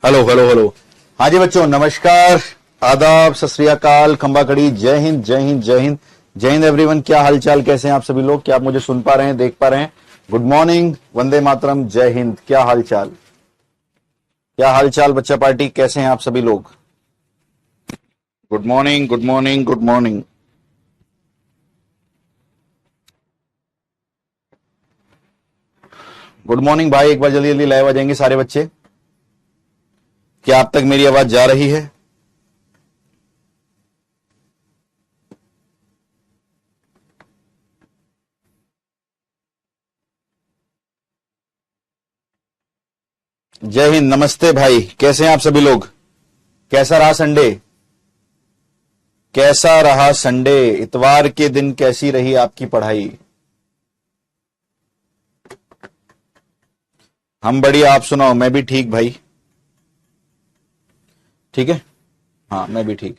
Hello hello hello. हाँ जी बच्चों, नमस्कार, आदाब, सत श्री अकाल, खंबा खड़ी, जय हिंद जय हिंद जय हिंद जय हिंद एवरीवन। क्या हालचाल, कैसे हैं आप सभी लोग? क्या आप मुझे सुन पा रहे हैं, देख पा रहे हैं? गुड मॉर्निंग, वंदे मातरम, जय हिंद। क्या हालचाल, क्या हालचाल बच्चा पार्टी, कैसे हैं आप सभी लोग? Good morning good morning good morning. Good morning भाई, एक बार जल्दी जल्दी लाइव आ जाएंगे सारे बच्चे। क्या आप तक मेरी आवाज जा रही है? जय हिंद, नमस्ते भाई, कैसे हैं आप सभी लोग? कैसा रहा संडे? कैसा रहा संडे? इतवार के दिन कैसी रही आपकी पढ़ाई? हम बढ़िया, आप सुनाओ। मैं भी ठीक भाई। ठीक है, हाँ मैं भी ठीक।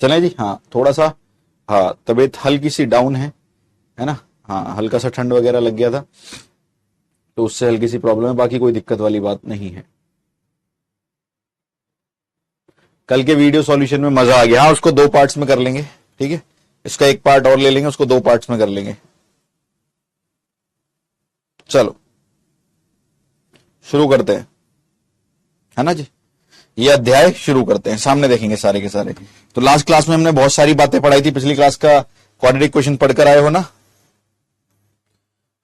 चलें जी। हाँ थोड़ा सा, हाँ तबीयत हल्की सी डाउन है ना। हाँ हल्का सा ठंड वगैरह लग गया था, तो उससे हल्की सी प्रॉब्लम है, बाकी कोई दिक्कत वाली बात नहीं है। कल के वीडियो सॉल्यूशन में मजा आ गया। हाँ उसको दो पार्ट्स में कर लेंगे, ठीक है। इसका एक पार्ट और ले लेंगे, उसको दो पार्ट्स में कर लेंगे। चलो शुरू करते हैं, है ना जी। ये अध्याय शुरू करते हैं, सामने देखेंगे सारे के सारे। तो लास्ट क्लास में हमने बहुत सारी बातें पढ़ाई थी। पिछली क्लास का क्वाड्रेटिक क्वेश्चन पढ़कर आए हो ना?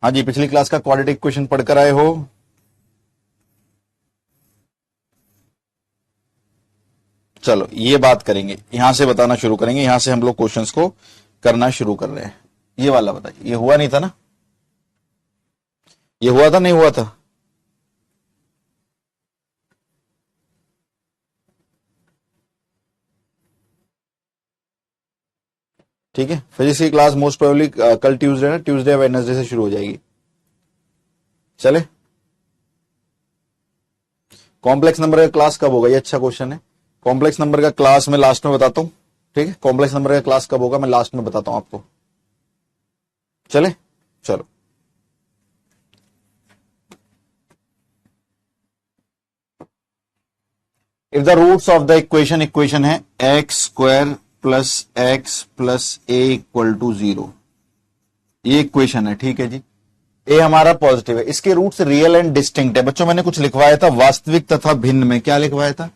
हाँ जी, पिछली क्लास का क्वाड्रेटिक क्वेश्चन पढ़कर आए हो? चलो ये बात करेंगे, यहां से बताना शुरू करेंगे। यहां से हम लोग क्वेश्चंस को करना शुरू कर रहे हैं। ये वाला बताइए, ये हुआ नहीं था ना? ये हुआ था नहीं हुआ था? ठीक है, फिजिक्स की क्लास मोस्ट प्रोबेबली कल ट्यूसडे ना, ट्यूसडे या वेडनेसडे से शुरू हो जाएगी। चले, कॉम्प्लेक्स नंबर का क्लास कब होगा? ये अच्छा क्वेश्चन है। कॉम्प्लेक्स नंबर का क्लास मैं लास्ट में बताता हूं, ठीक है। कॉम्प्लेक्स नंबर का क्लास कब होगा मैं लास्ट में बताता हूं आपको। चले, चलो। If the roots of the equation है X square plus X plus A equal to 0। ये इक्वेशन है, ठीक है जी। ए हमारा पॉजिटिव है, इसके रूट्स रियल एंड डिस्टिंक्ट है। बच्चों मैंने कुछ लिखवाया था वास्तविक तथा भिन्न में। क्या लिखवाया था?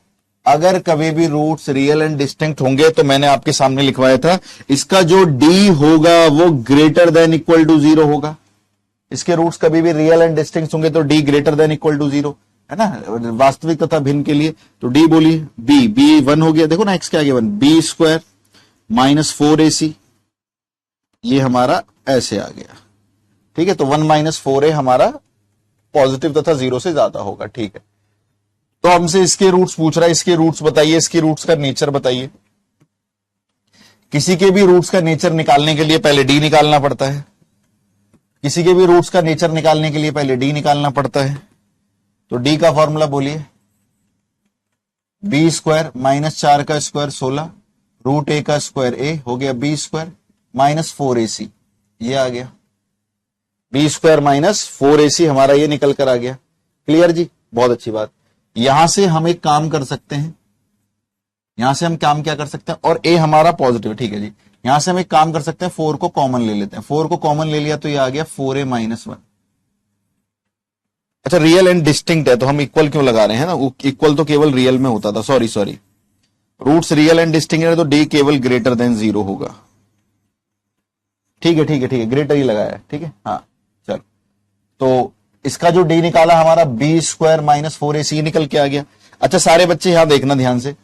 अगर कभी भी रूट्स रियल एंड डिस्टिंक्ट होंगे तो मैंने आपके सामने लिखवाया था, इसका जो डी होगा वो ग्रेटर देन इक्वल टू 0 होगा। इसके रूट्स कभी भी रियल एंड डिस्टिंक्ट होंगे तो D greater than equal to 0, है ना, वास्तविक तथा भिन्न के लिए। तो डी बोलिए, बी, बी 1 हो गया, देखो ना एक्स के आगे 1, बी स्क्वायर माइनस 4ac, ये हमारा ऐसे आ गया, ठीक है। तो 1 माइनस 4a हमारा पॉजिटिव तथा 0 से ज्यादा होगा, ठीक है। तो हमसे इसके रूट्स पूछ रहा है, इसके रूट्स बताइए, इसके रूट्स का नेचर बताइए। किसी के भी रूट्स का नेचर निकालने के लिए पहले डी निकालना पड़ता है। किसी के भी रूट्स का नेचर निकालने के लिए पहले डी निकालना पड़ता है। तो डी का फॉर्मूला बोलिए, बी स्क्वायर माइनस 4 का स्क्वायर 16 रूट ए का स्क्वायर ए हो गया बी स्क्वायर माइनस 4ac, ये आ गया बी स्क्वायर माइनस 4ac, हमारा ये निकल कर आ गया। क्लियर जी, बहुत अच्छी बात। यहां से हम एक काम कर सकते हैं, यहां से हम काम क्या कर सकते हैं, और ए हमारा पॉजिटिव, ठीक है जी। यहां से हम एक काम कर सकते हैं, 4 को कॉमन ले लेते हैं। 4 को कॉमन ले लिया तो ये आ गया 4a माइनस 1। अच्छा, रियल एंड डिस्टिंक्ट है तो हम इक्वल क्यों लगा रहे हैं ना, इक्वल तो केवल रियल में होता था, sorry sorry. Roots real and distinct है तो डी केवल ग्रेटर देन 0 होगा। ठीक है ठीक है ठीक है, ग्रेटर ही लगाया, ठीक है। हाँ चलो, तो इसका जो डी निकाला हमारा बी स्क्वायर माइनस 4ac निकल के आ गया। अच्छा सारे बच्चे यहां देखना ध्यान से,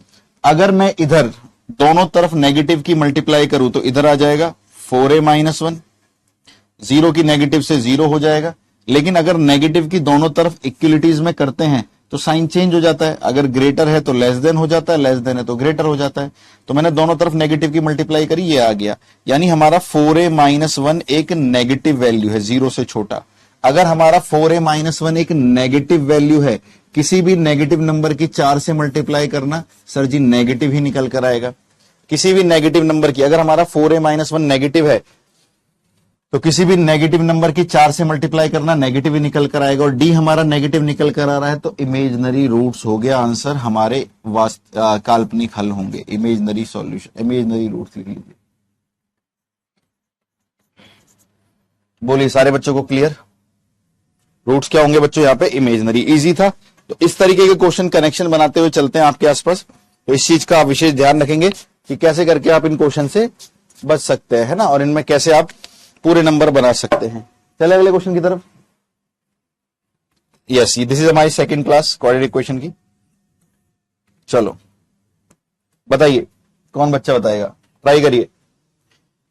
अगर मैं इधर दोनों तरफ नेगेटिव की मल्टीप्लाई करूं तो इधर आ जाएगा 4a माइनस 1, 0 की नेगेटिव से 0 हो जाएगा। लेकिन अगर नेगेटिव की दोनों तरफ इक्वलिटीज में करते हैं तो साइन चेंज हो जाता है। अगर ग्रेटर है तो लेस देन हो जाता है, लेस देन है तो ग्रेटर हो जाता है। तो मैंने दोनों तरफ नेगेटिव की मल्टीप्लाई करी, ये आ गया। यानी हमारा 4a माइनस 1 एक नेगेटिव वैल्यू है, 0 से छोटा। अगर हमारा 4a माइनस 1 एक नेगेटिव वैल्यू है, किसी भी नेगेटिव नंबर की 4 से मल्टीप्लाई करना, सर जी नेगेटिव ही निकल कर आएगा। किसी भी नेगेटिव नंबर की, अगर हमारा 4a-1 नेगेटिव है तो किसी भी नेगेटिव नंबर की 4 से मल्टीप्लाई करना, नेगेटिव ही निकल कर आएगा, और डी हमारा नेगेटिव निकल कर आ रहा है, तो इमेजनरी रूट्स हो गया आंसर, हमारे काल्पनिक हल होंगे, इमेजनरी सॉल्यूशन, इमेजनरी रूट्स लिख लीजिए। बोलिए सारे बच्चों को क्लियर? रूट्स क्या होंगे बच्चों यहाँ पे? इमेजनरी। इजी था। तो इस तरीके के क्वेश्चन कनेक्शन बनाते हुए चलते हैं आपके आसपास, तो इस चीज का आप विशेष ध्यान रखेंगे कि कैसे करके आप इन क्वेश्चन से बच सकते हैं, है ना, और इनमें कैसे आप पूरे नंबर बना सकते हैं। चले अगले क्वेश्चन की तरफ। यस, दिस इज हमारी सेकंड क्लास क्वाड्रेटिक इक्वेशन की। चलो बताइए, कौन बच्चा बताएगा? ट्राई करिए।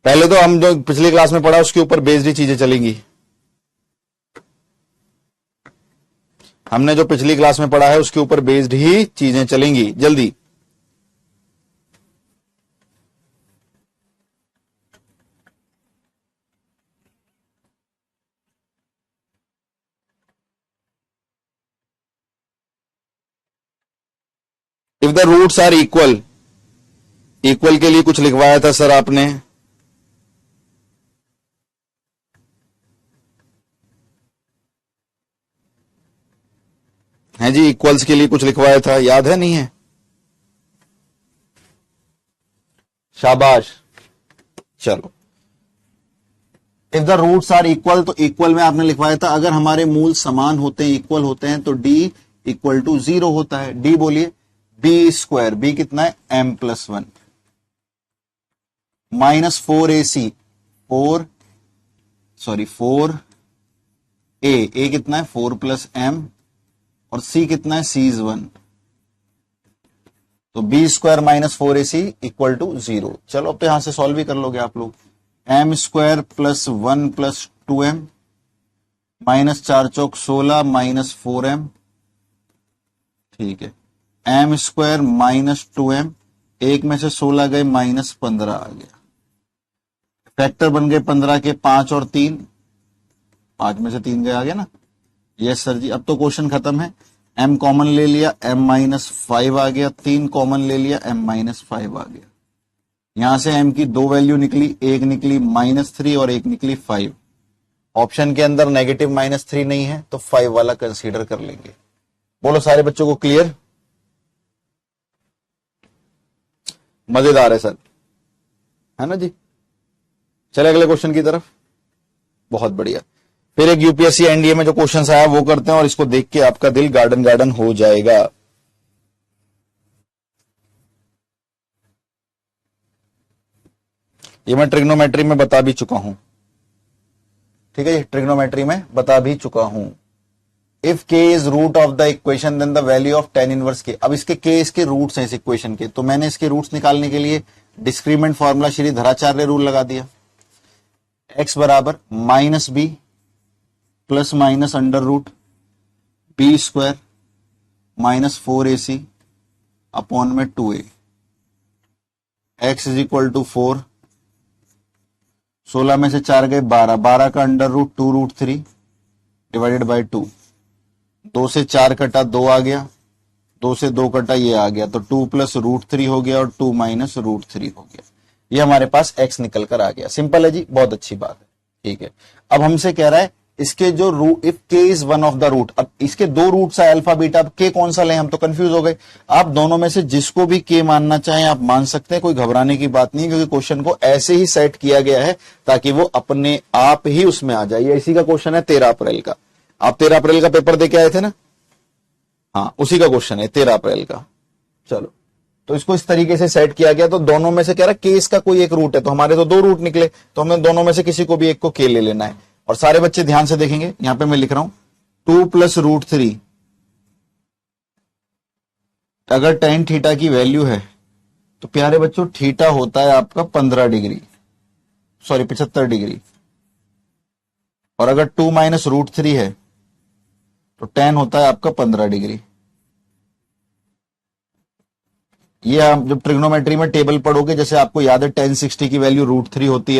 पहले तो हम जो पिछली क्लास में पढ़ा उसके ऊपर बेस्ड ही चीजें चलेंगी। हमने जो पिछली क्लास में पढ़ा है उसके ऊपर बेस्ड ही चीजें चलेंगी। जल्दी if the roots are equal, equal के लिए कुछ लिखवाया था सर आपने, है जी, इक्वल्स के लिए कुछ लिखवाया था, याद है नहीं है? शाबाश। चलो, if the roots are equal, तो इक्वल में आपने लिखवाया था अगर हमारे मूल समान होते हैं, इक्वल होते हैं, तो डी इक्वल टू 0 होता है। डी बोलिए, बी स्क्वायर, बी कितना है? m+1 माइनस 4ac, 4a कितना है? 4+m, और c कितना है? c is 1, तो B square minus 4ac equal to 0। चलो अब तो यहां से सॉल्व भी कर लोगे आप लोग। m square plus 1 plus 2m minus 4 चौक 16 माइनस 4m, ठीक है, m स्क्वायर माइनस 2m, एक में से 16 गए, माइनस 15 आ गया, फैक्टर बन गए 15 के, 5 और 3, 5 में से 3 गए, आ गया ना? यस सर जी। अब तो क्वेश्चन खत्म है, m कॉमन ले लिया, m-5 आ गया, 3 कॉमन ले लिया, m-5 आ गया। यहां से m की 2 वैल्यू निकली, एक निकली -3 और एक निकली 5। ऑप्शन के अंदर नेगेटिव -3 नहीं है, तो 5 वाला कंसीडर कर लेंगे। बोलो सारे बच्चों को क्लियर? मजेदार है सर, है ना जी? चले अगले क्वेश्चन की तरफ। बहुत बढ़िया। फिर एक यूपीएससी एनडीए में जो क्वेश्चन आया वो करते हैं, और इसको देख के आपका दिल गार्डन गार्डन हो जाएगा। ये मैं ट्रिग्नोमेट्री में बता भी चुका हूं, ठीक है, ट्रिग्नोमेट्री में बता भी चुका हूं। If k is root of the equation then the value of tan inverse k। अब इसके k इसके रूट्स हैं इस इक्वेशन के, तो मैंने इसके रूट्स निकालने के लिए discriminant formula Shridharacharya rule लगा दिया। x बराबर -b plus minus under root b square minus 4ac upon में 2a, x is equal to 4, 16 में से 4 गए 12, 12 का अंडर रूट 2√3 डिवाइडेड बाई 2, 2 से 4 कटा 2 आ गया, 2 से 2 कटा ये आ गया, तो 2 प्लस √3 हो गया और 2 माइनस √3 हो गया। ये हमारे पास x निकल कर आ गया। सिंपल है जी, बहुत अच्छी बात है, ठीक है। अब हमसे कह रहा है इसके जो root, if k is one of the root, अब इसके 2 रूट्स है अल्फा बीटा, अब k कौन सा लें? हम तो कंफ्यूज हो गए। आप दोनों में से जिसको भी k मानना चाहें आप मान सकते हैं, कोई घबराने की बात नहीं, क्योंकि क्वेश्चन को ऐसे ही सेट किया गया है ताकि वो अपने आप ही उसमें आ जाए। इसी का क्वेश्चन है 13 अप्रैल का। आप 13 अप्रैल का पेपर देके आए थे ना? हाँ, उसी का क्वेश्चन है 13 अप्रैल का। चलो, तो इसको इस तरीके से सेट किया गया, तो दोनों में से कह रहा है केस का कोई एक रूट है, तो हमारे तो 2 रूट निकले, तो हमें दोनों में से किसी को भी एक को के ले लेना है। और सारे बच्चे ध्यान से देखेंगे, यहां पे मैं लिख रहा हूं 2 प्लस √3, अगर tan थीटा की वैल्यू है तो प्यारे बच्चों थीटा होता है आपका 75 डिग्री, और अगर 2 माइनस √3 है तो tan होता है आपका 15 डिग्री। ये आप जब ट्रिग्नोमेट्री में टेबल पढ़ोगे, जैसे आपको याद है tan 60 की वैल्यू √3 होती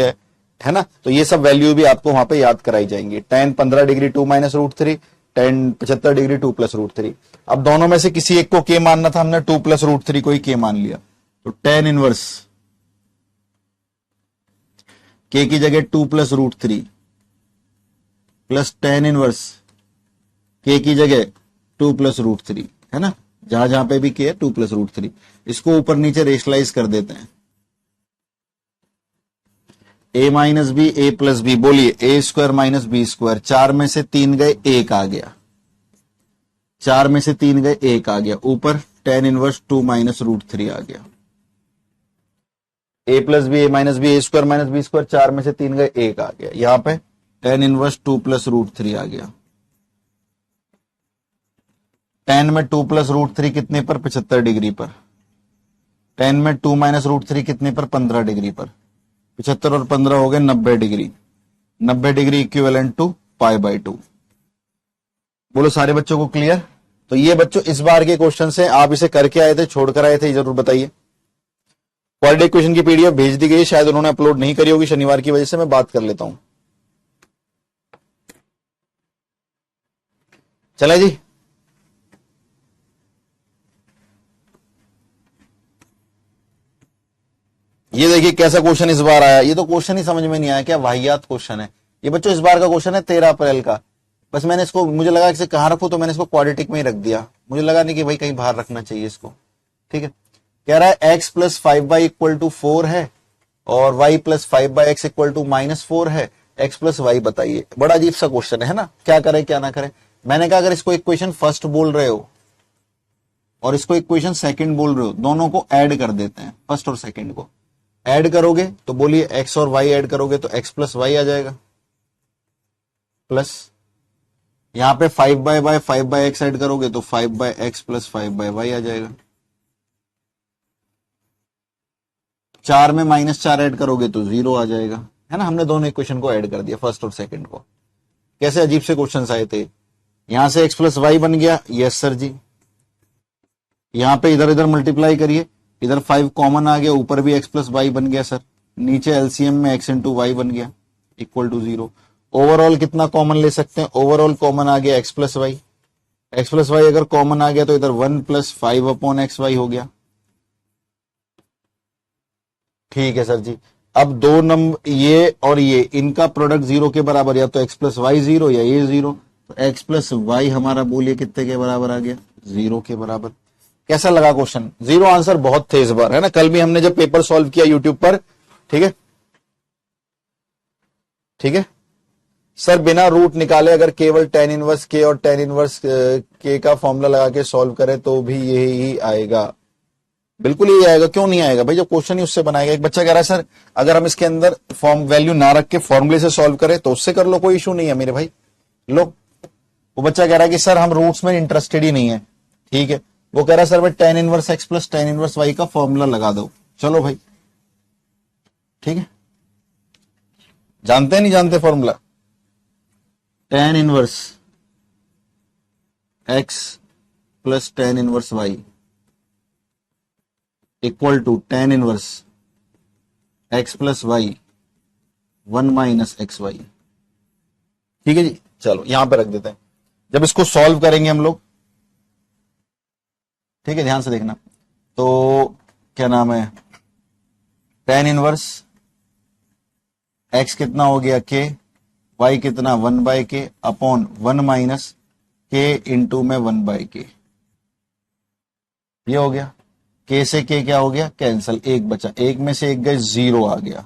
है ना, तो ये सब वैल्यू भी आपको वहां पे याद कराई जाएंगी। tan 15 degree 2 minus √3, tan 75 degree 2 plus √3। अब दोनों में से किसी एक को के मानना था, हमने 2 प्लस √3 को ही के मान लिया, तो tan इनवर्स के की जगह 2+√3 प्लस tan इनवर्स के की जगह 2+√3, है ना, जहां जहां पे भी के है 2+√3, इसको ऊपर नीचे रेशनलाइज कर देते हैं। a minus B A plus B, बोलिए a² माइनस b², 4 में से 3 गए 1 आ गया, 4 में से 3 गए 1 आ गया, ऊपर tan इनवर्स 2-√3 आ गया। a plus B A minus B a² minus b², 4 में से 3 गए 1 आ गया, यहां पे tan इनवर्स 2+√3 आ गया। tan में 2+√3 कितने पर? 75 डिग्री पर। tan में 2-√3 कितने पर? 15 डिग्री पर। 75 और 15 हो गए 90 डिग्री। 90 degree equivalent to π/2। बोलो सारे बच्चों को क्लियर? तो ये बच्चों इस बार के क्वेश्चन से आप इसे करके आए थे, छोड़कर आए थे, जरूर बताइए। क्वाड्रेटिक इक्वेशन की पीडीएफ भेज दी गई, शायद उन्होंने अपलोड नहीं करी होगी शनिवार की वजह से, मैं बात कर लेता हूं। चला जी, ये देखिए कैसा क्वेश्चन इस बार आया। ये तो क्वेश्चन ही समझ में नहीं आया, क्या वाहियात क्वेश्चन है ये बच्चों। इस बार का क्वेश्चन है 13 अप्रैल का। बस मैंने इसको, मुझे लगा इसे कहां रखूं, तो मैंने इसको क्वाड्रेटिक में ही रख दिया। मुझे लगा नहीं कि भाई कहीं बाहर रखना चाहिए इसको। ठीक है, कह रहा है x प्लस 5y = 4 है और y प्लस 5x = -4 है, x प्लस y बताइए। बड़ा अजीब सा क्वेश्चन है ना, क्या करें क्या ना करें। मैंने कहा अगर इसको इक्वेशन फर्स्ट बोल रहे हो और इसको इक्वेशन सेकंड बोल रहे हो, दोनों को ऐड कर देते हैं, फर्स्ट और सेकंड को ऐड करोगे तो बोलिए x और y ऐड करोगे तो x प्लस y आ जाएगा, प्लस यहां पे 5/5/x ऐड करोगे तो 5/x प्लस 5/y आ जाएगा। 4 में -4 ऐड करोगे तो 0 आ जाएगा, है ना। हमने दोनों इक्वेशन को ऐड कर दिया, फर्स्ट और सेकंड को। कैसे अजीब से क्वेश्चन आए थे। यहां से x प्लस y बन गया, यस सर जी। यहां पे इधर इधर मल्टीप्लाई करिए, इधर 5 कॉमन आ गया, ऊपर भी x प्लस वाई बन गया सर। नीचे एलसीएम में x इंटू वाई बन गया इक्वल टू 0। ओवरऑल कितना कॉमन ले सकते हैं? ओवरऑल कॉमन आ गया x plus Y. x plus Y अगर कॉमन आ गया तो इधर 1 + 5/xy हो गया। ठीक है सर जी। अब दो नंबर ये और ये, इनका प्रोडक्ट 0 के बराबर, या तो x प्लस वाई 0 या ये 0। तो x प्लस वाई हमारा बोलिए कितने के बराबर आ गया? 0 के बराबर। कैसा लगा क्वेश्चन? 0 आंसर बहुत थे इस बार, है ना। कल भी हमने जब पेपर सॉल्व किया यूट्यूब पर, ठीक है ठीक है सर, बिना रूट निकाले अगर केवल tan इनवर्स के और tan इनवर्स के का फॉर्मूला लगा के सॉल्व करें तो भी यही आएगा। बिल्कुल यही आएगा, क्यों नहीं आएगा भाई, जब क्वेश्चन ही उससे बनाएगा। एक बच्चा कह रहा है सर अगर हम इसके अंदर फॉर्म वैल्यू ना रख के फॉर्मूले से सॉल्व करें तो उससे कर लो, कोई इशू नहीं है मेरे भाई। लो, वो बच्चा कह रहा है कि सर हम रूट्स में इंटरेस्टेड ही नहीं है। ठीक है, वो कह रहा है सर मैं tan inverse x plus tan inverse y का फॉर्मूला लगा दो। चलो भाई, ठीक है, जानते हैं नहीं जानते formula? tan inverse x plus tan inverse y equal to tan inverse x plus y 1 minus xy। ठीक है जी, चलो यहां पे रख देते हैं। जब इसको सॉल्व करेंगे हम लोग, ठीक है, ध्यान से देखना। तो क्या नाम है, tan इनवर्स x कितना हो गया k, y कितना 1/k upon 1 minus k into में 1/k। ये हो गया, k से k क्या हो गया? कैंसल, एक बचा, एक में से एक गए 0 आ गया,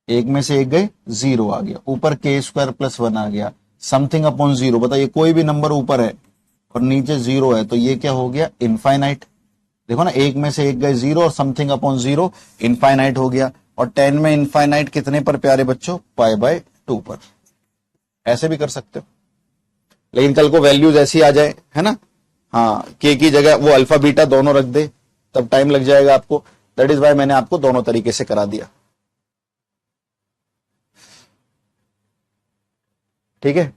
एक में से एक गए 0 आ गया। ऊपर k² प्लस 1 आ गया, समथिंग अपॉन 0। बताइए कोई भी नंबर ऊपर है और नीचे 0 है तो ये क्या हो गया? इनफाइनाइट। देखो ना, एक में से एक गए 0 और समथिंग अपॉन 0 इनफाइनाइट हो गया। और 10 में इनफाइनाइट कितने पर प्यारे बच्चों? π/2 पर। ऐसे भी कर सकते हो, लेकिन कल को वैल्यूज ऐसी आ जाए, है ना। हाँ, के की जगह वो अल्फा बीटा दोनों रख दे, तब टाइम लग जाएगा आपको। दैट इज वाई मैंने आपको दोनों तरीके से करा दिया। ठीक है,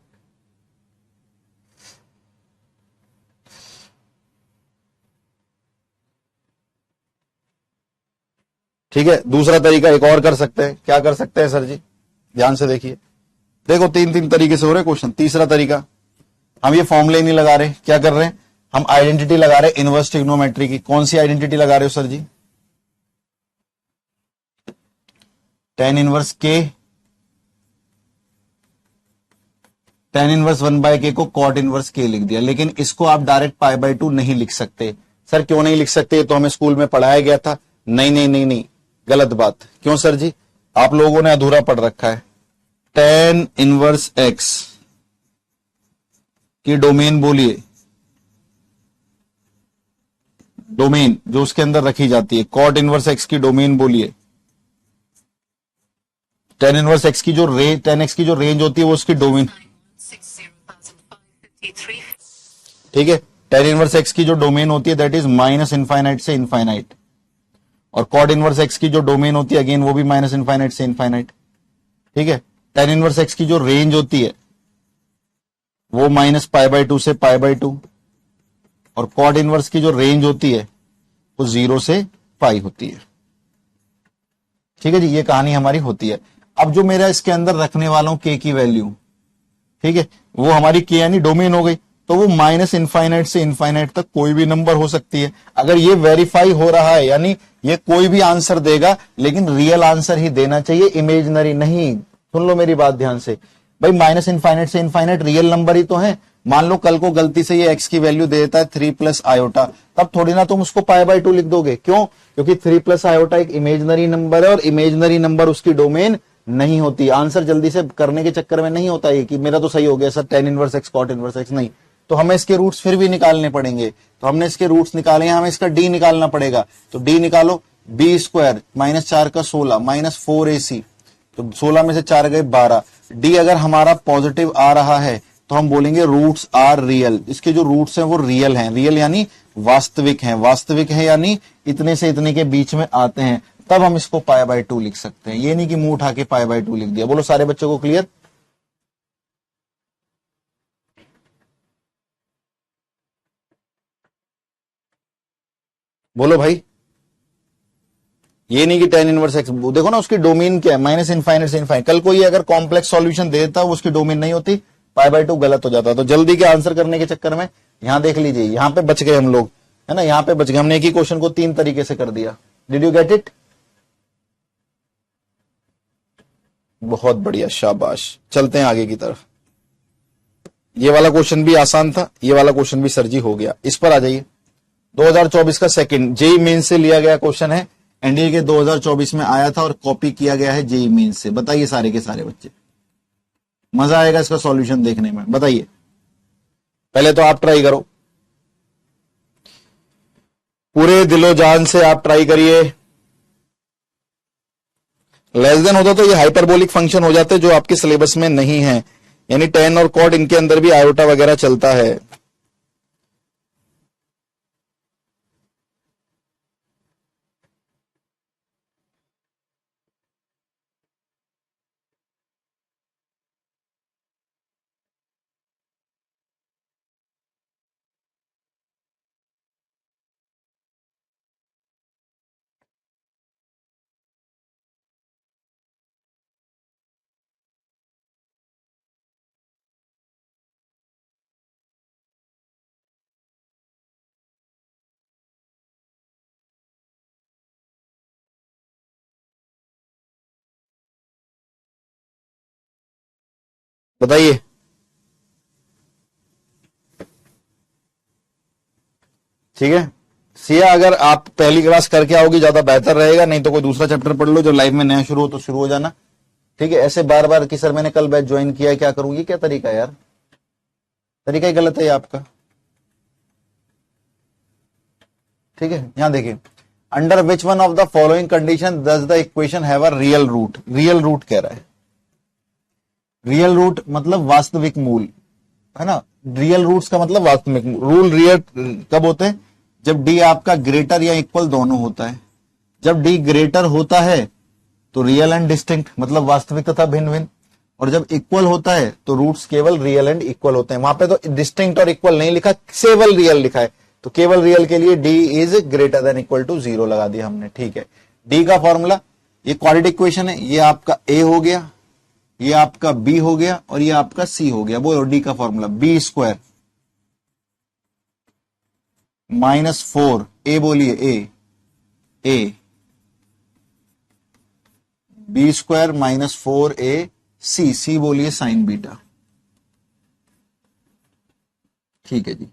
ठीक है। दूसरा तरीका एक और कर सकते हैं। क्या कर सकते हैं सर जी? ध्यान से देखिए, देखो तीन तीन तरीके से हो रहे क्वेश्चन। तीसरा तरीका, हम ये फॉर्मूले नहीं लगा रहे, क्या कर रहे हैं हम? आइडेंटिटी लगा रहे हैं इनवर्स ट्रिग्नोमेट्री की। कौन सी आइडेंटिटी लगा रहे हो सर जी? tan इनवर्स के, tan इनवर्स 1/k को cot इनवर्स k लिख दिया। लेकिन इसको आप डायरेक्ट π/2 नहीं लिख सकते। सर क्यों नहीं लिख सकते? तो हमें स्कूल में पढ़ाया गया था। नहीं नहीं नहीं नहीं, गलत बात। क्यों सर जी? आप लोगों ने अधूरा पढ़ रखा है। tan इनवर्स x की डोमेन बोलिए, डोमेन जो उसके अंदर रखी जाती है। cot इनवर्स x की डोमेन बोलिए। tan इनवर्स x की जो tan x की जो रेंज होती है वो उसकी डोमेन, ठीक है। tan इनवर्स x की जो डोमेन होती है दैट इज माइनस इनफाइनाइट से इनफाइनाइट, और cot इनवर्स x की जो डोमेन होती है अगेन वो भी माइनस इनफाइनाइट से इनफाइनाइट, ठीक है। tan इनवर्स x की जो रेंज होती है वो -π/2 से π/2, और cot इनवर्स की जो रेंज होती है वो 0 से पाई होती है, ठीक है जी। ये कहानी हमारी होती है। अब जो मेरा इसके अंदर रखने वाला हूं k की वैल्यू, ठीक है, वो हमारी k यानी डोमेन हो गई। तो वो माइनस इनफाइनाइट से इनफाइनाइट तक कोई भी नंबर हो सकती है। अगर ये वेरीफाई हो रहा है यानी ये कोई भी आंसर देगा, लेकिन रियल आंसर ही देना चाहिए, इमेजिनरी नहीं। सुन लो मेरी बात ध्यान से भाई, माइनस इनफाइनाइट से इनफाइनाइट रियल नंबर ही तो है। मान लो कल को गलती से ये x की वैल्यू दे देता है 3 प्लस आयोटा, तब थोड़ी ना तुम उसको π/2 लिख दोगे। क्यों? क्योंकि 3 प्लस आयोटा एक इमेजिनरी नंबर है, और इमेजिनरी नंबर उसकी डोमेन नहीं होती। आंसर जल्दी से करने के चक्कर में नहीं होता है कि मेरा तो सही हो गया sir tan inverse x cot inverse x, नहीं। तो हमें इसके रूट्स फिर भी निकालने पड़ेंगे। तो हमने इसके रूट्स निकाले हैं, हमें इसका d निकालना पड़ेगा। तो d निकालो, b स्क्वायर -4 का 16 -4ac, तो 16 में से 4 गए 12। d अगर हमारा पॉजिटिव आ रहा है तो हम बोलेंगे रूट्स आर रियल। इसके जो रूट्स हैं वो रियल हैं। रियल यानी वास्तविक हैं, वास्तविक है यानी इतने से इतने के बीच में आते हैं, तब हम इसको π/2 लिख सकते हैं। ये नहीं कि मुंह उठा के π/2 लिख दिया। बोलो सारे बच्चों को क्लियर? बोलो भाई। ये नहीं कि tan इनवर्स x, देखो ना उसकी डोमेन क्या है, माइनस इनफाइनाइट से इनफाइनाइट। कल को ये अगर कॉम्प्लेक्स सॉल्यूशन दे देता, उसकी डोमेन नहीं होती, π/2 गलत हो जाता। तो जल्दी के आंसर करने के चक्कर में यहां देख लीजिए, यहां पे बच गए हम लोग, है ना, यहां पे बच गए। हमने एक ही क्वेश्चन को 3 तरीके से कर दिया। Did you get it? बहुत बढ़िया, शाबाश। चलते हैं आगे की तरफ। ये वाला क्वेश्चन भी आसान था, ये वाला क्वेश्चन भी सर जी हो गया। इस पर आ जाइए। 2024 का सेकंड जेई मेन से लिया गया क्वेश्चन है। एनडीए के 2024 में आया था और कॉपी किया गया है जेई मेन से। बताइए सारे के सारे बच्चे, मजा आएगा इसका सॉल्यूशन देखने में। बताइए, पहले तो आप ट्राई करो, पूरे दिलो जान से आप ट्राई करिए। लेस देन होता तो ये हाइपरबोलिक फंक्शन हो जाते जो आपके सिलेबस में नहीं है, यानी tan और cot इनके अंदर भी आयोटा वगैरह चलता है। बताइए, ठीक है। सिया, अगर आप पहली क्लास करके आओगी ज्यादा बेहतर रहेगा, नहीं तो कोई दूसरा चैप्टर पढ़ लो जो लाइव में नया शुरू हो तो शुरू हो जाना, ठीक है। ऐसे बार बार कि सर मैंने कल बैच ज्वाइन किया है, क्या करूं, ये क्या तरीका है यार? तरीका ही गलत है ये आपका, ठीक है। यहां देखिए, under which one of the following condition does the equation have a real root. Real root कह रहा है, रियल रूट मतलब वास्तविक मूल, है ना। रियल रूट्स का मतलब वास्तविक रूल। रियल कब होते हैं? जब डी आपका ग्रेटर या इक्वल दोनों होता है। जब डी ग्रेटर होता है तो रियल एंड डिस्टिंक्ट मतलब वास्तविक तथा भिन्न भिन्न, और जब इक्वल होता है तो रूट्स केवल रियल एंड इक्वल होते हैं। वहां पे तो डिस्टिंक्ट और इक्वल नहीं लिखा, केवल रियल लिखा है, तो केवल रियल के लिए D is greater than equal to 0 लगा दिया हमने, ठीक है। डी का फॉर्मूला, ये क्वाड्रेटिक इक्वेशन है, ये आपका ए हो गया, ये आपका बी हो गया, और ये आपका सी हो गया। वो डी का फॉर्मूला बी स्क्वायर -4, ए बोलिए, A B square minus 4ac, C बोलिए साइन बीटा। ठीक है जी,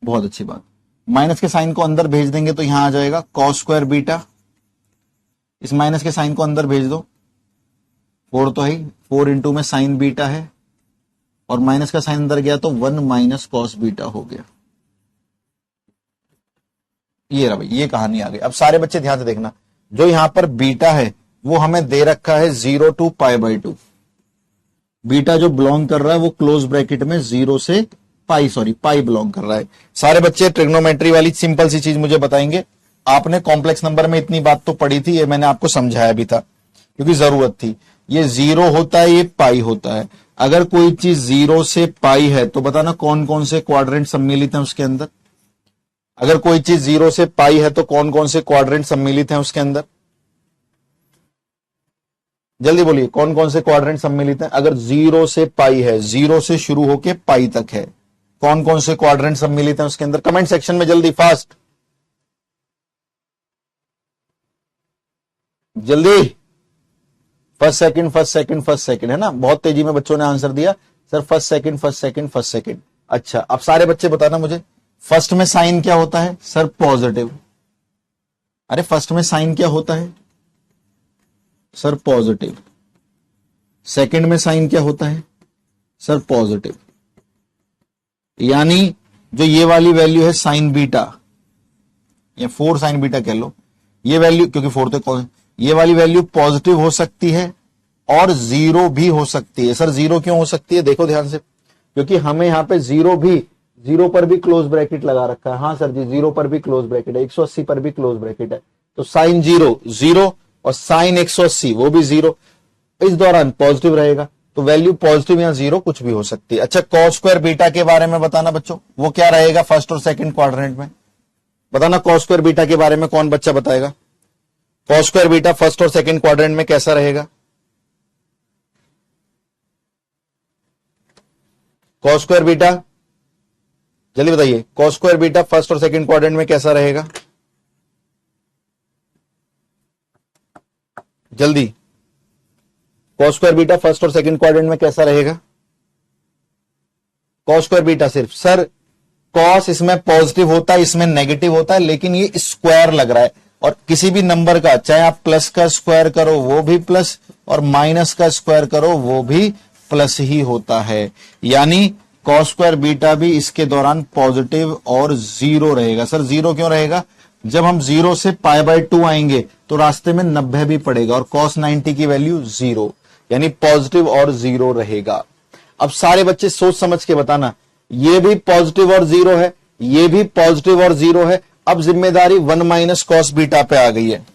बहुत अच्छी बात। माइनस के साइन को अंदर भेज देंगे तो यहां आ जाएगा कॉस स्क्वायर बीटा, इस माइनस के साइन को अंदर भेज दो, 4 तो है, 4 इंटू में साइन बीटा है, और माइनस का साइन अंदर गया तो 1 माइनस कॉस बीटा हो गया। ये रहा भाई, ये कहानी आ गई। अब सारे बच्चे ध्यान से देखना, जो यहां पर बीटा है वो हमें दे रखा है 0 to π/2। बीटा जो बिलोंग कर रहा है वो क्लोज ब्रैकेट में 0 से पाई बिलोंग कर रहा है। सारे बच्चे ट्रिग्नोमेट्री वाली सिंपल सी चीज मुझे बताएंगे। आपने कॉम्प्लेक्स नंबर में इतनी बात तो पढ़ी थी, ये मैंने आपको समझाया भी था क्योंकि जरूरत थी। ये 0 होता है, ये पाई होता है। अगर कोई चीज 0 से पाई है तो बताना कौन कौन से क्वाड्रेंट सम्मिलित हैं उसके अंदर। अगर कोई चीज 0 से पाई है तो कौन कौन से क्वाड्रेंट सम्मिलित हैं उसके अंदर, जल्दी बोलिए, कौन कौन से क्वाड्रेंट सम्मिलित हैं। अगर 0 से पाई है, 0 से शुरू होके पाई तक है, कौन कौन से क्वाड्रेंट सम्मिलित हैं उसके अंदर, कमेंट सेक्शन में जल्दी, फास्ट, जल्दी। फर्स्ट सेकंड है ना, बहुत तेजी में बच्चों ने आंसर दिया सर, फर्स्ट सेकंड। अच्छा, अब सारे बच्चे बताना मुझे, फर्स्ट में साइन क्या होता है सर, पॉजिटिव। अरे फर्स्ट में साइन क्या होता है सर, पॉजिटिव। सेकंड में साइन क्या होता है सर, पॉजिटिव। यानी जो ये वाली वैल्यू है साइन बीटा या 4 साइन बीटा कह लो, ये वैल्यू, क्योंकि 4 तो ये वाली वैल्यू पॉजिटिव हो सकती है और 0 भी हो सकती है। सर 0 क्यों हो सकती है, देखो ध्यान से, क्योंकि हमें यहां पे 0 पर भी क्लोज ब्रैकेट लगा रखा है। हाँ सर जी, 0 पर भी क्लोज ब्रैकेट है, 180 पर भी क्लोज ब्रैकेट है, तो साइन 0 और साइन 180 वो भी 0, इस दौरान पॉजिटिव रहेगा, तो वैल्यू पॉजिटिव या 0 कुछ भी हो सकती है। अच्छा, कॉस स्क्वायर बीटा के बारे में बताना बच्चों, वो क्या रहेगा फर्स्ट और सेकंड क्वाड्रेंट में, बताना कॉस स्क्वायर बीटा के बारे में कौन बच्चा बताएगा। कॉस स्क्वायर बीटा फर्स्ट और सेकंड क्वाड्रेंट में कैसा रहेगा, कॉस स्क्वायर बीटा जल्दी बताइए, कॉस स्क्वायर बीटा फर्स्ट और सेकंड क्वाड्रेंट में कैसा रहेगा, जल्दी, कॉस स्क्वायर बीटा फर्स्ट और सेकंड क्वाड्रेंट में कैसा रहेगा। कॉस स्क्वायर बीटा सिर्फ सर, कॉस इसमें पॉजिटिव होता है, इसमें नेगेटिव होता है, लेकिन ये स्क्वायर लग रहा है, और किसी भी नंबर का चाहे आप प्लस का स्क्वायर करो वो भी प्लस, और माइनस का स्क्वायर करो वो भी प्लस ही होता है। यानी कॉस स्क्वायर बीटा भी इसके दौरान पॉजिटिव और 0 रहेगा। सर 0 क्यों रहेगा, जब हम 0 से π/2 आएंगे तो रास्ते में 90 भी पड़ेगा, और cos 90 की वैल्यू 0, यानी पॉजिटिव और 0 रहेगा। अब सारे बच्चे सोच समझ के बताना, ये भी पॉजिटिव और 0 है, ये भी पॉजिटिव और 0 है। अब जिम्मेदारी 1 माइनस कॉस बीटा पे आ गई है।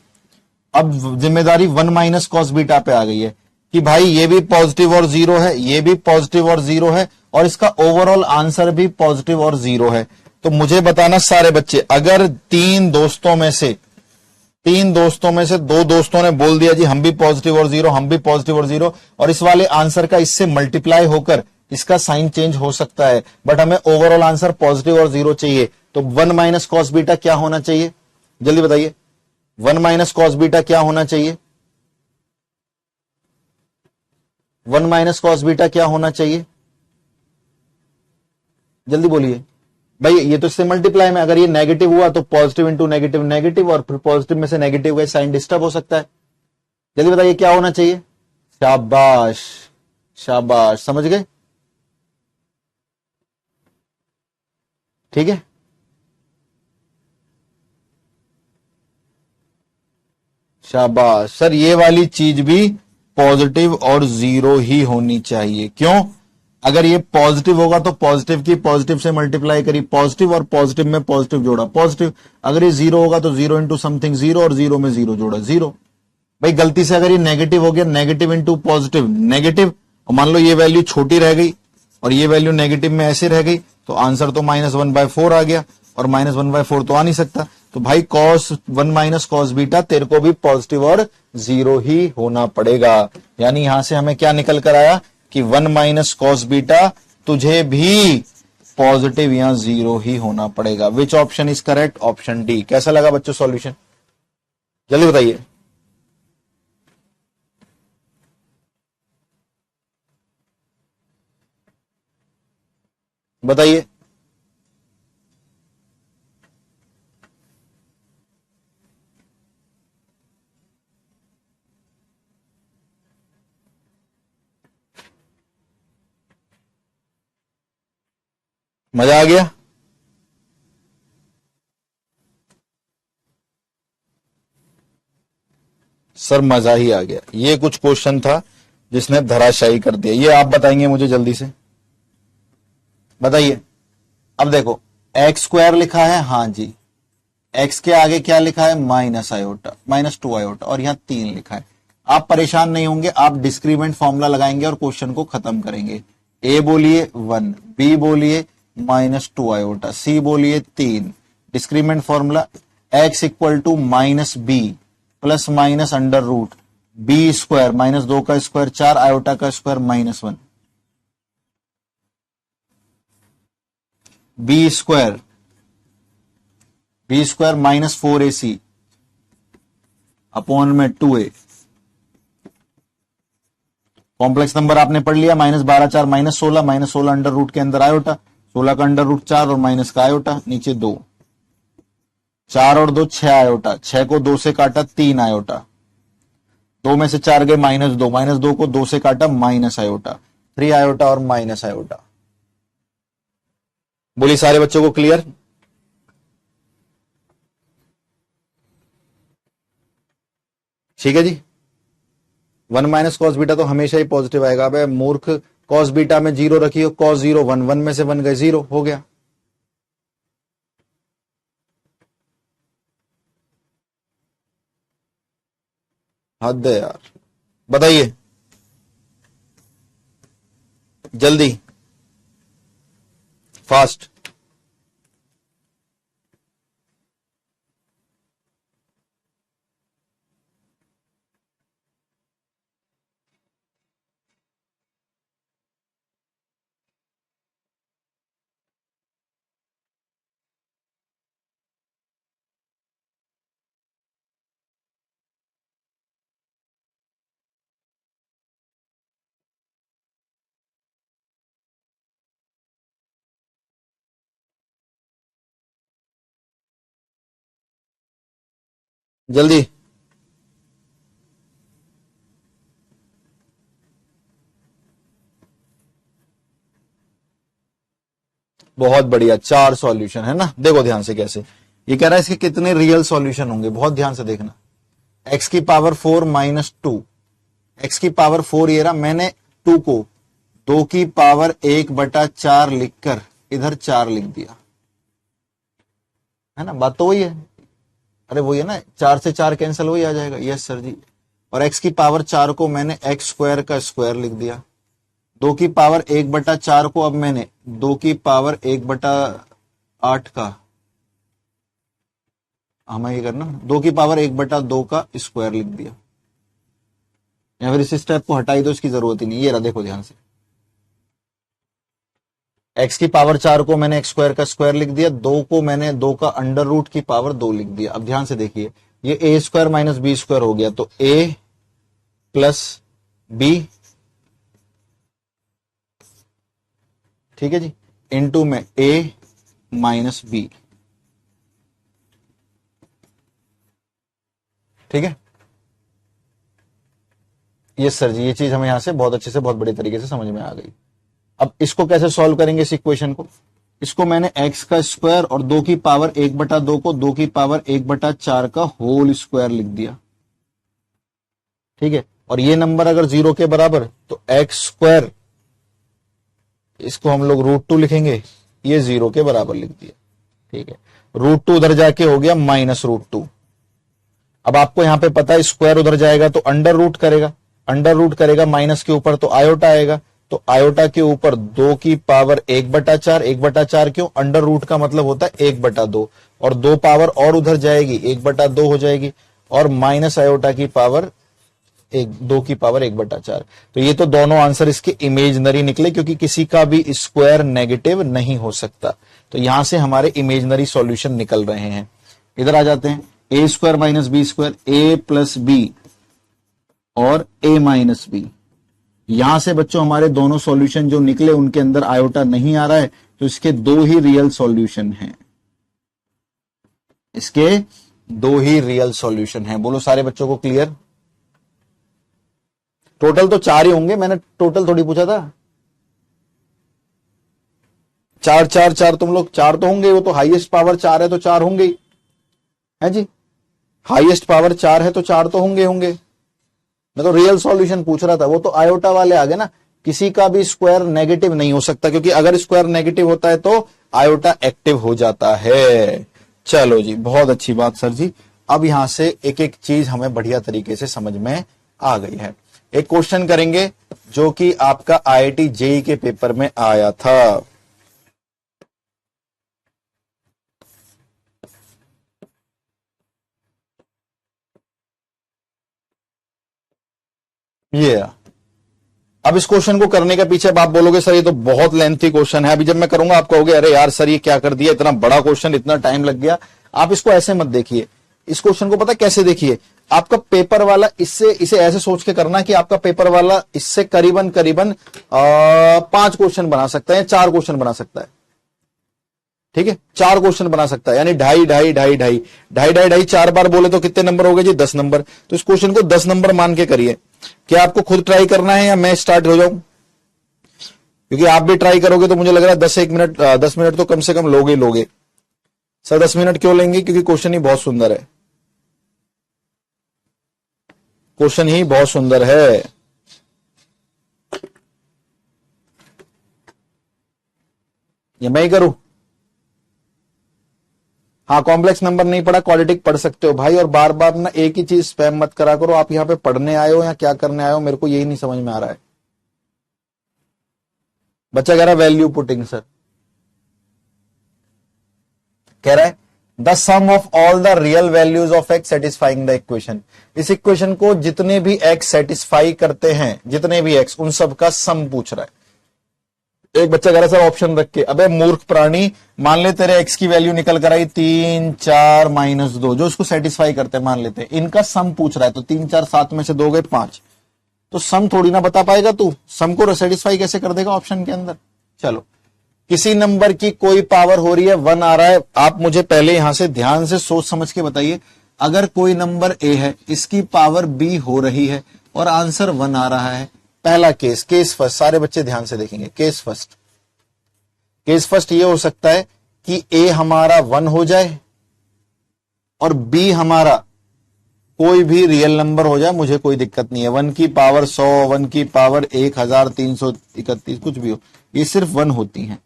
अब जिम्मेदारी 1 माइनस कॉस बीटा पे आ गई है कि भाई ये भी पॉजिटिव और 0 है, ये भी पॉजिटिव और 0 है, और इसका ओवरऑल आंसर भी पॉजिटिव और 0 है। तो मुझे बताना सारे बच्चे, अगर 3 दोस्तों में से 2 दोस्तों ने बोल दिया जी हम भी पॉजिटिव और 0, हम भी पॉजिटिव और 0, और इस वाले आंसर का इससे मल्टीप्लाई होकर इसका साइन चेंज हो सकता है, बट हमें ओवरऑल आंसर पॉजिटिव और 0 चाहिए, तो 1 माइनस कॉस बीटा क्या होना चाहिए, जल्दी बताइए, 1 माइनस कॉस बीटा क्या होना चाहिए, 1 माइनस कॉस बीटा क्या होना चाहिए, जल्दी बोलिए भाई। ये तो इससे मल्टीप्लाई में, अगर ये नेगेटिव हुआ तो पॉजिटिव इंटू नेगेटिव नेगेटिव, और फिर पॉजिटिव में से नेगेटिव गए, साइन डिस्टर्ब हो सकता है। जल्दी बताइए क्या होना चाहिए, शाबाश शाबाश, समझ गए, ठीक है। शाबाश सर, ये वाली चीज भी पॉजिटिव और 0 ही होनी चाहिए। क्यों, अगर ये पॉजिटिव होगा तो पॉजिटिव की पॉजिटिव से मल्टीप्लाई करी, पॉजिटिव और पॉजिटिव में पॉजिटिव जोड़ा पॉजिटिव, अगर ये 0 होगा तो 0 इंटू समथिंग 0, और 0 में 0 जोड़ा 0। भाई गलती से अगर ये नेगेटिव हो गया, नेगेटिव इंटू पॉजिटिव नेगेटिव, और मान लो ये वैल्यू छोटी रह गई और ये वैल्यू नेगेटिव में ऐसे रह गई, तो आंसर तो -1/4 आ गया, और -1/4 तो आ नहीं सकता। तो भाई cos 1 माइनस कॉस बीटा तेरे को भी पॉजिटिव और 0 ही होना पड़ेगा। यानी यहां से हमें क्या निकल कर आया कि 1 माइनस कॉस बीटा तुझे भी पॉजिटिव या 0 ही होना पड़ेगा। Which option is correct, option D. कैसा लगा बच्चों सॉल्यूशन, जल्दी बताइए। बताइए। मजा आ गया? सर मजा ही आ गया। ये कुछ क्वेश्चन था जिसने धराशायी कर दिया। ये आप बताएंगे मुझे जल्दी से, बताइए। अब देखो एक्स स्क्वायर लिखा है, हाँ जी, एक्स के आगे क्या लिखा है, माइनस आयोटा, -2 आयोटा, और यहां 3 लिखा है। आप परेशान नहीं होंगे, आप डिस्क्रीमेंट फॉर्मूला लगाएंगे और क्वेश्चन को खत्म करेंगे। ए बोलिए 1, बी बोलिए -2 आयोटा, सी बोलिए 3। Discriminant formula X equal to -b plus minus under root B square, -2 का स्क्वायर 4, आयोटा का square -1, B square -4ac upon में 2a। कॉम्प्लेक्स नंबर आपने पढ़ लिया, -12 4 -16, -16 अंडर रूट के अंदर आयोटा, 16 का अंडर रूट 4 और माइनस का आयोटा, नीचे 2, 4 और 2 6 आयोटा, 6 को 2 से काटा 3 आयोटा, 2 में से 4 गए -2, -2 को 2 से काटा माइनस आयोटा, 3 आयोटा और माइनस आयोटा। बोलिए सारे बच्चों को क्लियर? ठीक है जी। 1 माइनस कॉस बीटा तो हमेशा ही पॉजिटिव आएगा। अब मूर्ख, कॉस बीटा में 0 रखी हो, कॉस 0 1, 1 में से 1 गए 0 हो गया। हद है यार। बताइए जल्दी, फास्ट। जल्दी। बहुत बढ़िया, 4 सॉल्यूशन है ना। देखो ध्यान से कैसे ये कह रहा है, इसके कितने रियल सॉल्यूशन होंगे, बहुत ध्यान से देखना। x की पावर 4 -2, x की पावर 4 ये रहा, मैंने 2 को 2 की पावर 1/4 लिखकर इधर 4 लिख दिया, है ना। बात तो वही है, अरे वही है ना, 4 से 4 कैंसिल वही आ जाएगा। यस सर जी। और x की पावर 4 को मैंने x स्क्वायर का स्क्वायर लिख दिया। 2 की पावर 1/4 को अब मैंने 2 की पावर 1/8 का, हमें ये करना 2 की पावर 1/2 का स्क्वायर लिख दिया, या फिर इस स्टेप को हटाई दो, इसकी जरूरत ही नहीं। ये रहा, देखो ध्यान से, x की पावर 4 को मैंने x स्क्वायर का स्क्वायर लिख दिया, 2 को मैंने 2 का अंडर रूट की पावर 2 लिख दिया। अब ध्यान से देखिए, ये a square minus B square हो गया, तो a प्लस बी, ठीक है जी, इनटू में a माइनस बी, ठीक है। ये सर जी, ये चीज हमें यहां से बहुत अच्छे से, बहुत बड़े तरीके से समझ में आ गई। अब इसको कैसे सॉल्व करेंगे इस इक्वेशन को? इसको मैंने x का स्क्वायर और 2 की पावर 1/2 को 2 की पावर 1/4 का होल स्क्वायर लिख दिया, ठीक है। और ये नंबर अगर 0 के बराबर, तो x स्क्वायर, इसको हम लोग √2 लिखेंगे, ये 0 के बराबर लिख दिया, ठीक है। √2 उधर जाके हो गया -√2। अब आपको यहां पे पता है स्क्वायर उधर जाएगा तो अंडर रूट करेगा, अंडर रूट करेगा माइनस के ऊपर तो आयोटा आएगा, तो आयोटा के ऊपर 2 की पावर 1/4, 1/4 क्यों, अंडर रूट का मतलब होता है 1/2, और 2 पावर और उधर जाएगी 1/2 हो जाएगी, और माइनस आयोटा की पावर 2 की पावर 1/4। तो ये तो दोनों आंसर इसके इमेजनरी निकले, क्योंकि किसी का भी स्क्वायर नेगेटिव नहीं हो सकता। तो यहां से हमारे इमेजनरी सॉल्यूशन निकल रहे हैं। इधर आ जाते हैं, a square minus B square, a plus B और a माइनस बी, यहां से बच्चों हमारे दोनों सॉल्यूशन जो निकले उनके अंदर आयोटा नहीं आ रहा है, तो इसके दो ही रियल सॉल्यूशन हैं, इसके दो ही रियल सॉल्यूशन हैं। बोलो सारे बच्चों को क्लियर? टोटल तो चार ही होंगे, मैंने टोटल थोड़ी पूछा था। चार चार चार, तुम लोग चार तो होंगे, वो तो हाईएस्ट पावर चार है तो चार होंगे ही, है जी। हाईएस्ट पावर चार है तो चार तो होंगे होंगे। मैं तो रियल सॉल्यूशन पूछ रहा था, वो तो आयोटा वाले आ गए ना। किसी का भी स्क्वायर नेगेटिव नहीं हो सकता, क्योंकि अगर स्क्वायर नेगेटिव होता है तो आयोटा एक्टिव हो जाता है। चलो जी, बहुत अच्छी बात सर जी। अब यहां से एक एक चीज हमें बढ़िया तरीके से समझ में आ गई है। एक क्वेश्चन करेंगे जो कि आपका आईआईटी जेई के पेपर में आया था। ये अब इस क्वेश्चन को करने के पीछे आप बोलोगे सर ये तो बहुत लेंथी क्वेश्चन है, अभी जब मैं करूंगा आप कहोगे अरे यार सर ये क्या कर दिया, इतना बड़ा क्वेश्चन, इतना टाइम लग गया। आप इसको ऐसे मत देखिए, इस क्वेश्चन को पता कैसे देखिए, आपका पेपर वाला इसे ऐसे सोच के करना कि आपका पेपर वाला इससे करीबन करीबन 5 क्वेश्चन बना सकता है, 4 क्वेश्चन बना सकता है। ठीक है, 4 क्वेश्चन बना सकता है, यानी ढाई ढाई ढाई ढाई ढाई ढाई ढाई 4 बार बोले तो कितने नंबर हो गए जी? 10 नंबर। तो इस क्वेश्चन को 10 नंबर मान के करिए। क्या आपको खुद ट्राई करना है या मैं स्टार्ट हो जाऊं? क्योंकि आप भी ट्राई करोगे तो मुझे लग रहा है 10 मिनट तो कम से कम लोगे लोगे। सर 10 मिनट क्यों लेंगे? क्योंकि क्वेश्चन ही बहुत सुंदर है, क्वेश्चन ही बहुत सुंदर है। या मैं ही करूं? हाँ, कॉम्प्लेक्स नंबर नहीं पढ़ा, क्वाड्रेटिक पढ़ सकते हो भाई। और बार बार ना एक ही चीज स्पैम मत करा करो। आप यहाँ पे पढ़ने आए हो या क्या करने आए हो, मेरे को यही नहीं समझ में आ रहा है। बच्चा कह रहा है वैल्यू पुटिंग सर, कह रहा है the sum of all the real values of X satisfying the equation. इस इक्वेशन को जितने भी एक्स सेटिस्फाई करते हैं, जितने भी एक्स, उन सब का सम पूछ रहा है। एक बच्चा कह रहा है सर ऑप्शन रख के, अबे मूर्ख प्राणी, मान ले तेरे एक्स की वैल्यू निकल कर आई 3 4 -2, जो इसको सेटिस्फाई करते हैं मान लेते हैं, इनका सम पूछ रहा है। तो 3 4 7 में से 2 गए 5, तो सम थोड़ी ना बता पाएगा तू, सम को सेटिस्फाई कैसे कर देगा ऑप्शन के अंदर। चलो, किसी नंबर की कोई पावर हो रही है 1 आ रहा है, आप मुझे पहले यहां से ध्यान से सोच समझ के बताइए। अगर कोई नंबर ए है, इसकी पावर बी हो रही है और आंसर 1 आ रहा है, पहला केस फर्स्ट, सारे बच्चे ध्यान से देखेंगे। केस फर्स्ट ये हो सकता है कि ए हमारा 1 हो जाए और बी हमारा कोई भी रियल नंबर हो जाए, मुझे कोई दिक्कत नहीं है। 1 की पावर 100, 1 की पावर 1331, कुछ भी हो, ये सिर्फ 1 होती है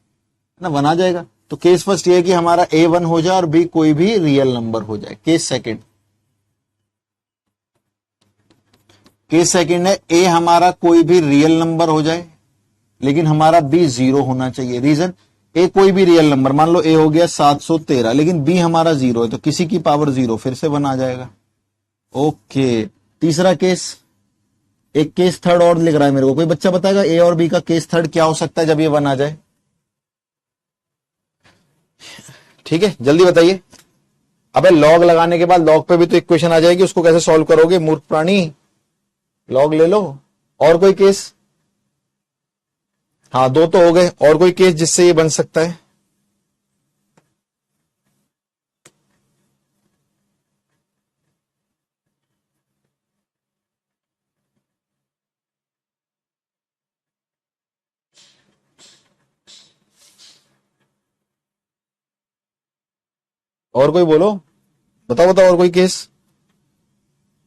ना, 1 आ जाएगा। तो केस फर्स्ट ये है कि हमारा ए 1 हो जाए और बी कोई भी रियल नंबर हो जाए। केस सेकंड है ए हमारा कोई भी रियल नंबर हो जाए लेकिन हमारा बी 0 होना चाहिए। रीजन, ए कोई भी रियल नंबर, मान लो ए हो गया 713, लेकिन बी हमारा 0 है, तो किसी की पावर 0, फिर से 1 आ जाएगा। ओके, तीसरा केस, एक केस थर्ड और लिख रहा है मेरे को, कोई बच्चा बताएगा ए और बी का केस थर्ड क्या हो सकता है जब ये 1 आ जाए? ठीक है, जल्दी बताइए। अबे लॉग लगाने के बाद लॉग पे भी तो इक्वेशन आ जाएगी, उसको कैसे सॉल्व करोगे मूर्ख प्राणी? लॉग ले लो। और कोई केस? हाँ, 2 तो हो गए। और कोई केस जिससे ये बन सकता है? और कोई बोलो, बताओ बताओ, और कोई केस?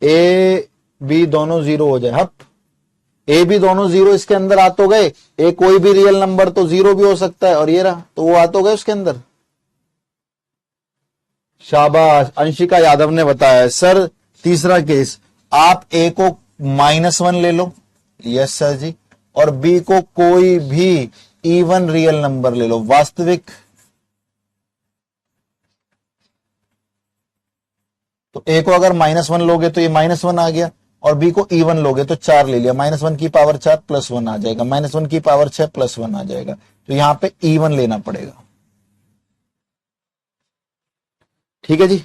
ए बी दोनों 0 हो जाए, हप, ए बी दोनों 0 इसके अंदर आ तो गए। ए कोई भी रियल नंबर तो 0 भी हो सकता है, और ये रहा, तो वो आ तो गए उसके अंदर। शाबाश, अंशिका यादव ने बताया। सर तीसरा केस, आप ए को -1 ले लो, यस सर जी, और बी को कोई भी इवन रियल नंबर ले लो, वास्तविक। तो ए को अगर -1 लोगे तो ये -1 आ गया, और बी को इवन लोगे तो 4 ले लिया, -1 की पावर 4 +1 आ जाएगा, -1 की पावर 6 +1 आ जाएगा। तो यहां पे इवन लेना पड़ेगा। ठीक है जी।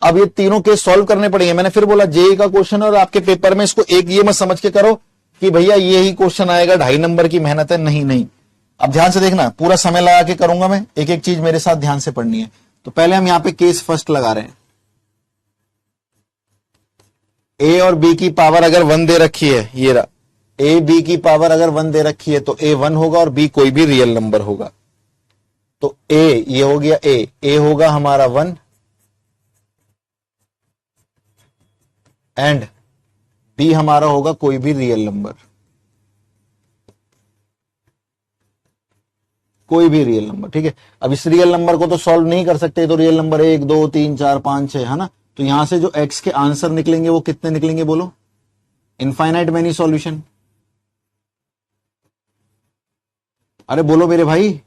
अब ये तीनों केस सॉल्व करने पड़ेंगे। मैंने फिर बोला जेई का क्वेश्चन और आपके पेपर में इसको एक ये मत समझ के करो कि भैया ये ही क्वेश्चन आएगा, 2.5 नंबर की मेहनत है, नहीं नहीं। अब ध्यान से देखना, पूरा समय लगा के करूंगा मैं, एक एक चीज मेरे साथ ध्यान से पढ़नी है। तो पहले हम यहां पे केस फर्स्ट लगा रहे हैं। ए और बी की पावर अगर 1 दे रखी है, ये रहा, ए बी की पावर अगर 1 दे रखी है तो ए 1 होगा और बी कोई भी रियल नंबर होगा। तो ए ये हो गया, ए होगा हमारा 1 एंड बी हमारा होगा कोई भी रियल नंबर, कोई भी रियल नंबर, ठीक है। अब इस रियल नंबर को तो सॉल्व नहीं कर सकते, तो रियल नंबर 1 2 3 4 5 6 है ना। तो यहां से जो x के आंसर निकलेंगे वो कितने निकलेंगे बोलो? Infinite many solution. अरे बोलो मेरे भाई,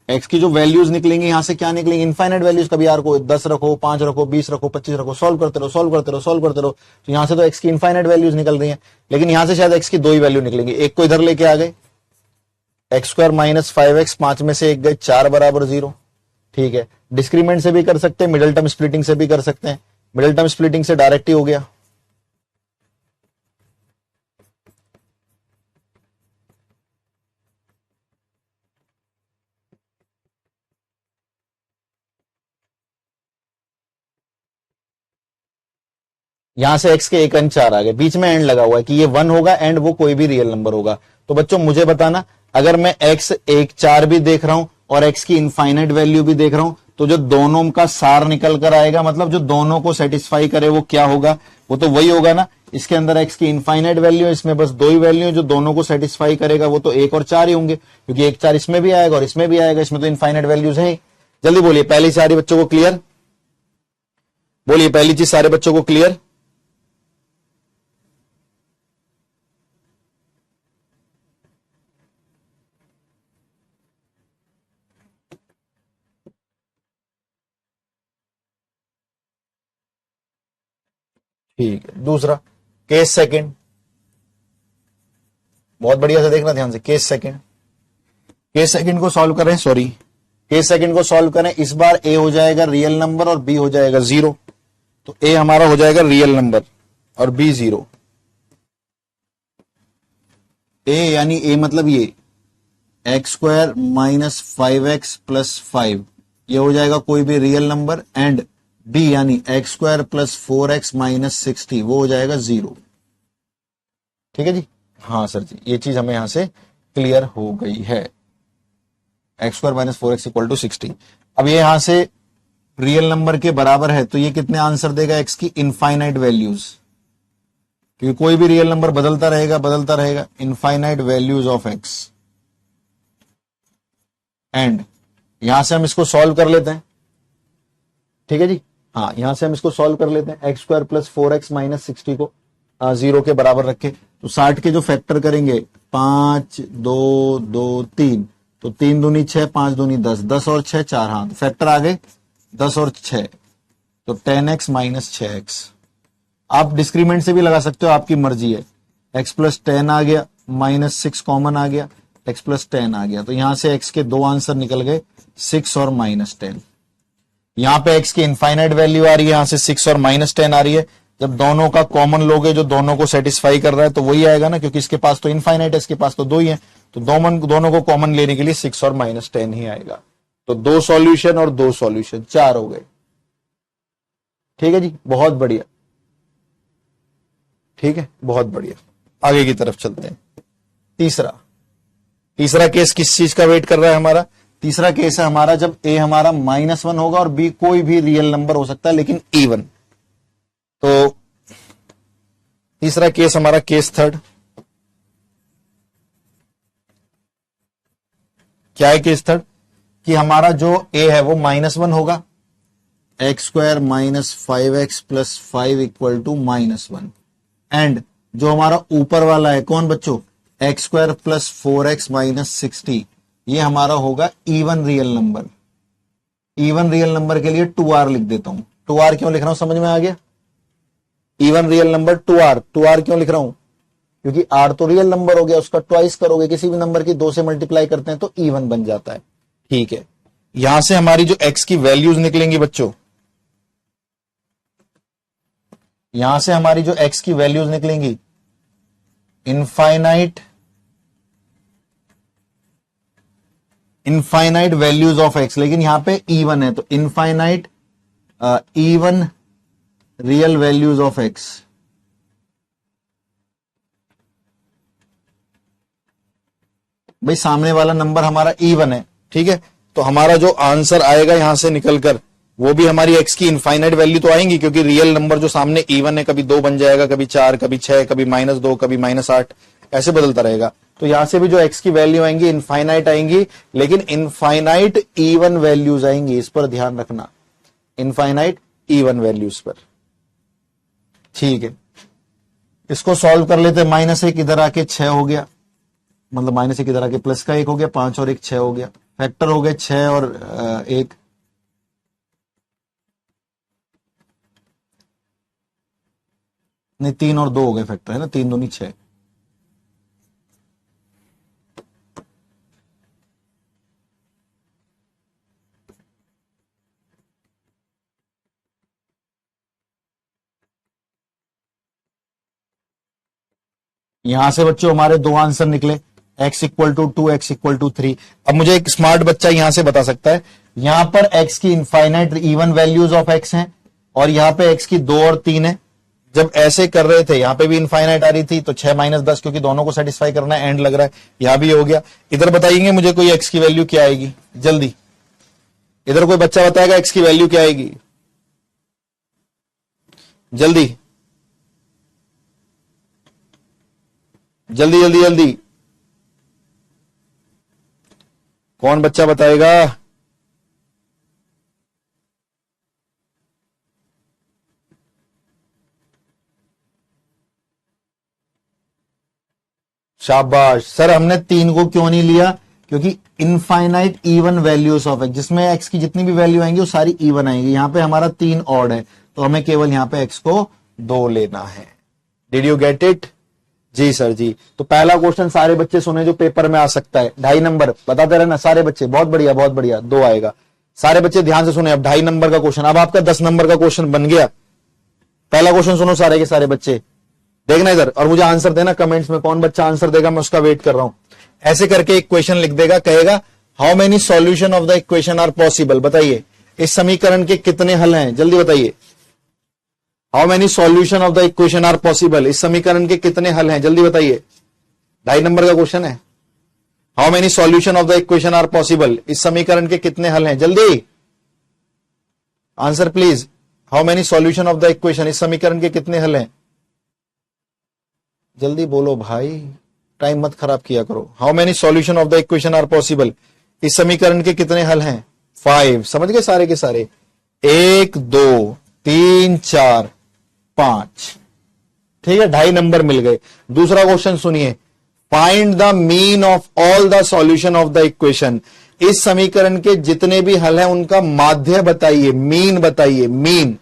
x की जो वैल्यूज निकलेंगी यहां से क्या निकलेंगे? Infinite values. कभी यार को 10 रखो, 5 रखो, 20 रखो, 25 रखो, सॉल्व करते रहो, सॉल्व करते रहो, सॉल्व करते रहो। तो यहां से तो x की इनफाइनाइट वैल्यूज निकल रही हैं, लेकिन यहां से शायद x की 2 ही वैल्यू निकलेंगी। एक को इधर लेके आ गए, x² माइनस 5x, 5 में से 1 गए, 4 बराबर 0, ठीक है। डिस्क्रीमेंट से भी कर सकते हैं, मिडिल टर्म स्प्लिटिंग से भी कर सकते हैं। मिडिल टर्म स्प्लिटिंग से डायरेक्ट ही हो गया। यहां से x के एक अंक 4 आ गए, बीच में एंड लगा हुआ है कि ये 1 होगा एंड वो कोई भी रियल नंबर होगा। तो बच्चों मुझे बताना, अगर मैं x 1 4 भी देख रहा हूं और x की इनफाइनाइट वैल्यू भी देख रहा हूं, तो जो दोनों का सार निकल कर आएगा, मतलब जो दोनों को सेटिस्फाई करे वो क्या होगा? वो तो वही होगा ना। इसके अंदर x की इनफाइनाइट वैल्यू है, इसमें बस 2 ही वैल्यू, जो दोनों को सेटिस्फाई करेगा वो तो 1 और 4 ही होंगे, क्योंकि 1 4 इसमें भी आएगा और इसमें भी आएगा, इसमें तो इनफाइनाइट वैल्यूज है। जल्दी बोलिए, पहली सारी बच्चों को क्लियर? बोलिए पहली चीज सारे बच्चों को क्लियर? ठीक है। दूसरा केस सेकंड, बहुत बढ़िया से देखना ध्यान से। केस सेकंड, केस सेकंड को सॉल्व करें, सॉरी केस सेकंड को सॉल्व करें। इस बार ए हो जाएगा रियल नंबर और बी हो जाएगा 0। तो ए हमारा हो जाएगा रियल नंबर और बी 0। ए यानी ए मतलब ये x² माइनस 5x प्लस 5, ये हो जाएगा कोई भी रियल नंबर, एंड बी यानी x² प्लस 4x माइनस 60, वो हो जाएगा 0। ठीक है जी? हाँ सर जी, ये चीज हमें यहां से क्लियर हो गई है। x² minus 4x equal to 60। अब ये यहां से रियल नंबर के बराबर है, तो ये कितने आंसर देगा? x की इनफाइनाइट वैल्यूज, क्योंकि कोई भी रियल नंबर बदलता रहेगा, बदलता रहेगा। Infinite values of x, and यहां से हम इसको सॉल्व कर लेते हैं। ठीक है जी? हाँ, यहां से हम इसको सॉल्व कर लेते हैं। x² प्लस 4x माइनस 60 को 0 के बराबर रखे, तो 60 के जो फैक्टर करेंगे 5 2 2 3, तो 3 दूनी 6, 5 दूनी 10, 10 और 6 4, हाँ तो फैक्टर आ गए 10 और 6, तो 10x माइनस 6x। आप डिस्क्रीमेंट से भी लगा सकते हो, आपकी मर्जी है। x प्लस 10 आ गया, माइनस 6 कॉमन आ गया, x प्लस 10 आ गया, तो यहां से x के 2 आंसर निकल गए, 6 और माइनस 10। यहां पे x की इनफाइनाइट वैल्यू आ रही है, यहां से 6 और माइनस 10 आ रही है। जब दोनों का कॉमन लोगे, जो दोनों को सेटिस्फाई कर रहा है, तो वही आएगा ना, क्योंकि इसके पास तो इनफाइनाइट है, इसके पास तो 2 ही है, तो दोनों को कॉमन लेने के लिए 6 और माइनस 10 ही आएगा। तो 2 सॉल्यूशन और 2 सॉल्यूशन, 4 हो गए। ठीक है जी? बहुत बढ़िया, ठीक है, बहुत बढ़िया। आगे की तरफ चलते हैं। तीसरा केस किस चीज का वेट कर रहा है हमारा? तीसरा केस है हमारा जब a हमारा -1 होगा और b कोई भी रियल नंबर हो सकता है, लेकिन इवन। तो तीसरा केस हमारा केस थर्ड, क्या है केस थर्ड? कि हमारा जो a है वो -1 होगा, x² minus 5x plus 5 equal to -1, and जो हमारा ऊपर वाला है कौन बच्चों? x² प्लस 4x माइनस 60, ये हमारा होगा even real number. Even real number के लिए 2r लिख देता हूं। 2r क्यों लिख रहा हूं, समझ में आ गया? इवन रियल नंबर 2r क्यों लिख रहा हूं? क्योंकि r तो रियल नंबर हो गया, उसका ट्वाइस करोगे, किसी भी नंबर की 2 से मल्टीप्लाई करते हैं तो इवन बन जाता है। ठीक है, यहां से हमारी जो x की वैल्यूज निकलेंगी बच्चों, यहां से हमारी जो x की वैल्यूज निकलेंगी इनफाइनाइट वैल्यूज ऑफ x, लेकिन यहां पे इवन है तो infinite even real values of x। भाई सामने वाला नंबर हमारा इवन है, ठीक है, तो हमारा जो आंसर आएगा यहां से निकलकर वो भी हमारी x की इनफाइनाइट वैल्यू तो आएंगी, क्योंकि रियल नंबर जो सामने इवन है कभी 2 बन जाएगा, कभी 4, कभी 6, कभी -2, कभी -8, ऐसे बदलता रहेगा। तो यहां से भी जो x की वैल्यू आएंगी इनफाइनाइट आएंगी, लेकिन इनफाइनाइट इवन वैल्यूज आएंगी, इस पर ध्यान रखना, इनफाइनाइट इवन वैल्यूज पर। ठीक है, इसको सॉल्व कर लेते, -1 इधर आके 6 हो गया, मतलब -1 इधर आके प्लस का 1 हो गया, 5 और 1 6 हो गया, फैक्टर हो गए 6 और 1, नहीं 3 और 2 हो गए फैक्टर, है ना, 3 दूनी 6। यहां से बच्चों हमारे 2 आंसर निकले, x equal to 2, x equal to 3। अब मुझे एक स्मार्ट बच्चा यहां से बता सकता है, यहां पर x की infinite even values of x हैं और यहां पे x की 2 और 3 है। जब ऐसे कर रहे थे यहां पे भी इनफाइनाइट आ रही थी, तो 6 - 10, क्योंकि दोनों को सेटिस्फाई करना है, एंड लग रहा है, यहां भी हो गया। इधर बताइएंगे मुझे कोई x की वैल्यू क्या आएगी, जल्दी इधर कोई बच्चा बताएगा x की वैल्यू क्या आएगी, जल्दी जल्दी जल्दी जल्दी, कौन बच्चा बताएगा? शाबाश सर, हमने 3 को क्यों नहीं लिया, क्योंकि infinite even values of x, जिसमें x की जितनी भी वैल्यू आएंगी वो सारी इवन आएंगी। यहां पे हमारा 3 ऑड है, तो हमें केवल यहां पे x को 2 लेना है। Did you get it? जी सर जी। तो पहला क्वेश्चन सारे बच्चे सुने जो पेपर में आ सकता है, 2.5 नंबर, बताते रहना सारे बच्चे, बहुत बढ़िया बहुत बढ़िया, 2 आएगा। सारे बच्चे ध्यान से सुने, अब 2.5 नंबर का क्वेश्चन, अब आपका 10 नंबर का क्वेश्चन बन गया। पहला क्वेश्चन सुनो सारे के सारे बच्चे, देखना इधर और मुझे आंसर देना कमेंट्स में, कौन बच्चा आंसर देगा मैं उसका वेट कर रहा हूं। ऐसे करके एक क्वेश्चन लिख देगा, कहेगा how many solution of the equation are possible, बताइए इस समीकरण के कितने हल हैं, जल्दी बताइए। How many solution of the equation are possible, इस समीकरण के कितने हल हैं, जल्दी बताइए। 2.5 नंबर का क्वेश्चन है, how many solution of the equation are possible, इस समीकरण के कितने हल हैं, जल्दी answer please. How many solution of the equation, इस समीकरण के कितने हल हैं, जल्दी बोलो भाई, टाइम मत खराब किया करो। How many solution of the equation are possible, इस समीकरण के कितने हल हैं, 5, समझ गए सारे के सारे, 1 2 3 4 5, ठीक है, 2.5 नंबर मिल गए। दूसरा क्वेश्चन सुनिए, find the mean of all the solution of the equation, इस समीकरण के जितने भी हल हैं उनका माध्य बताइए, मीन बताइए, mean.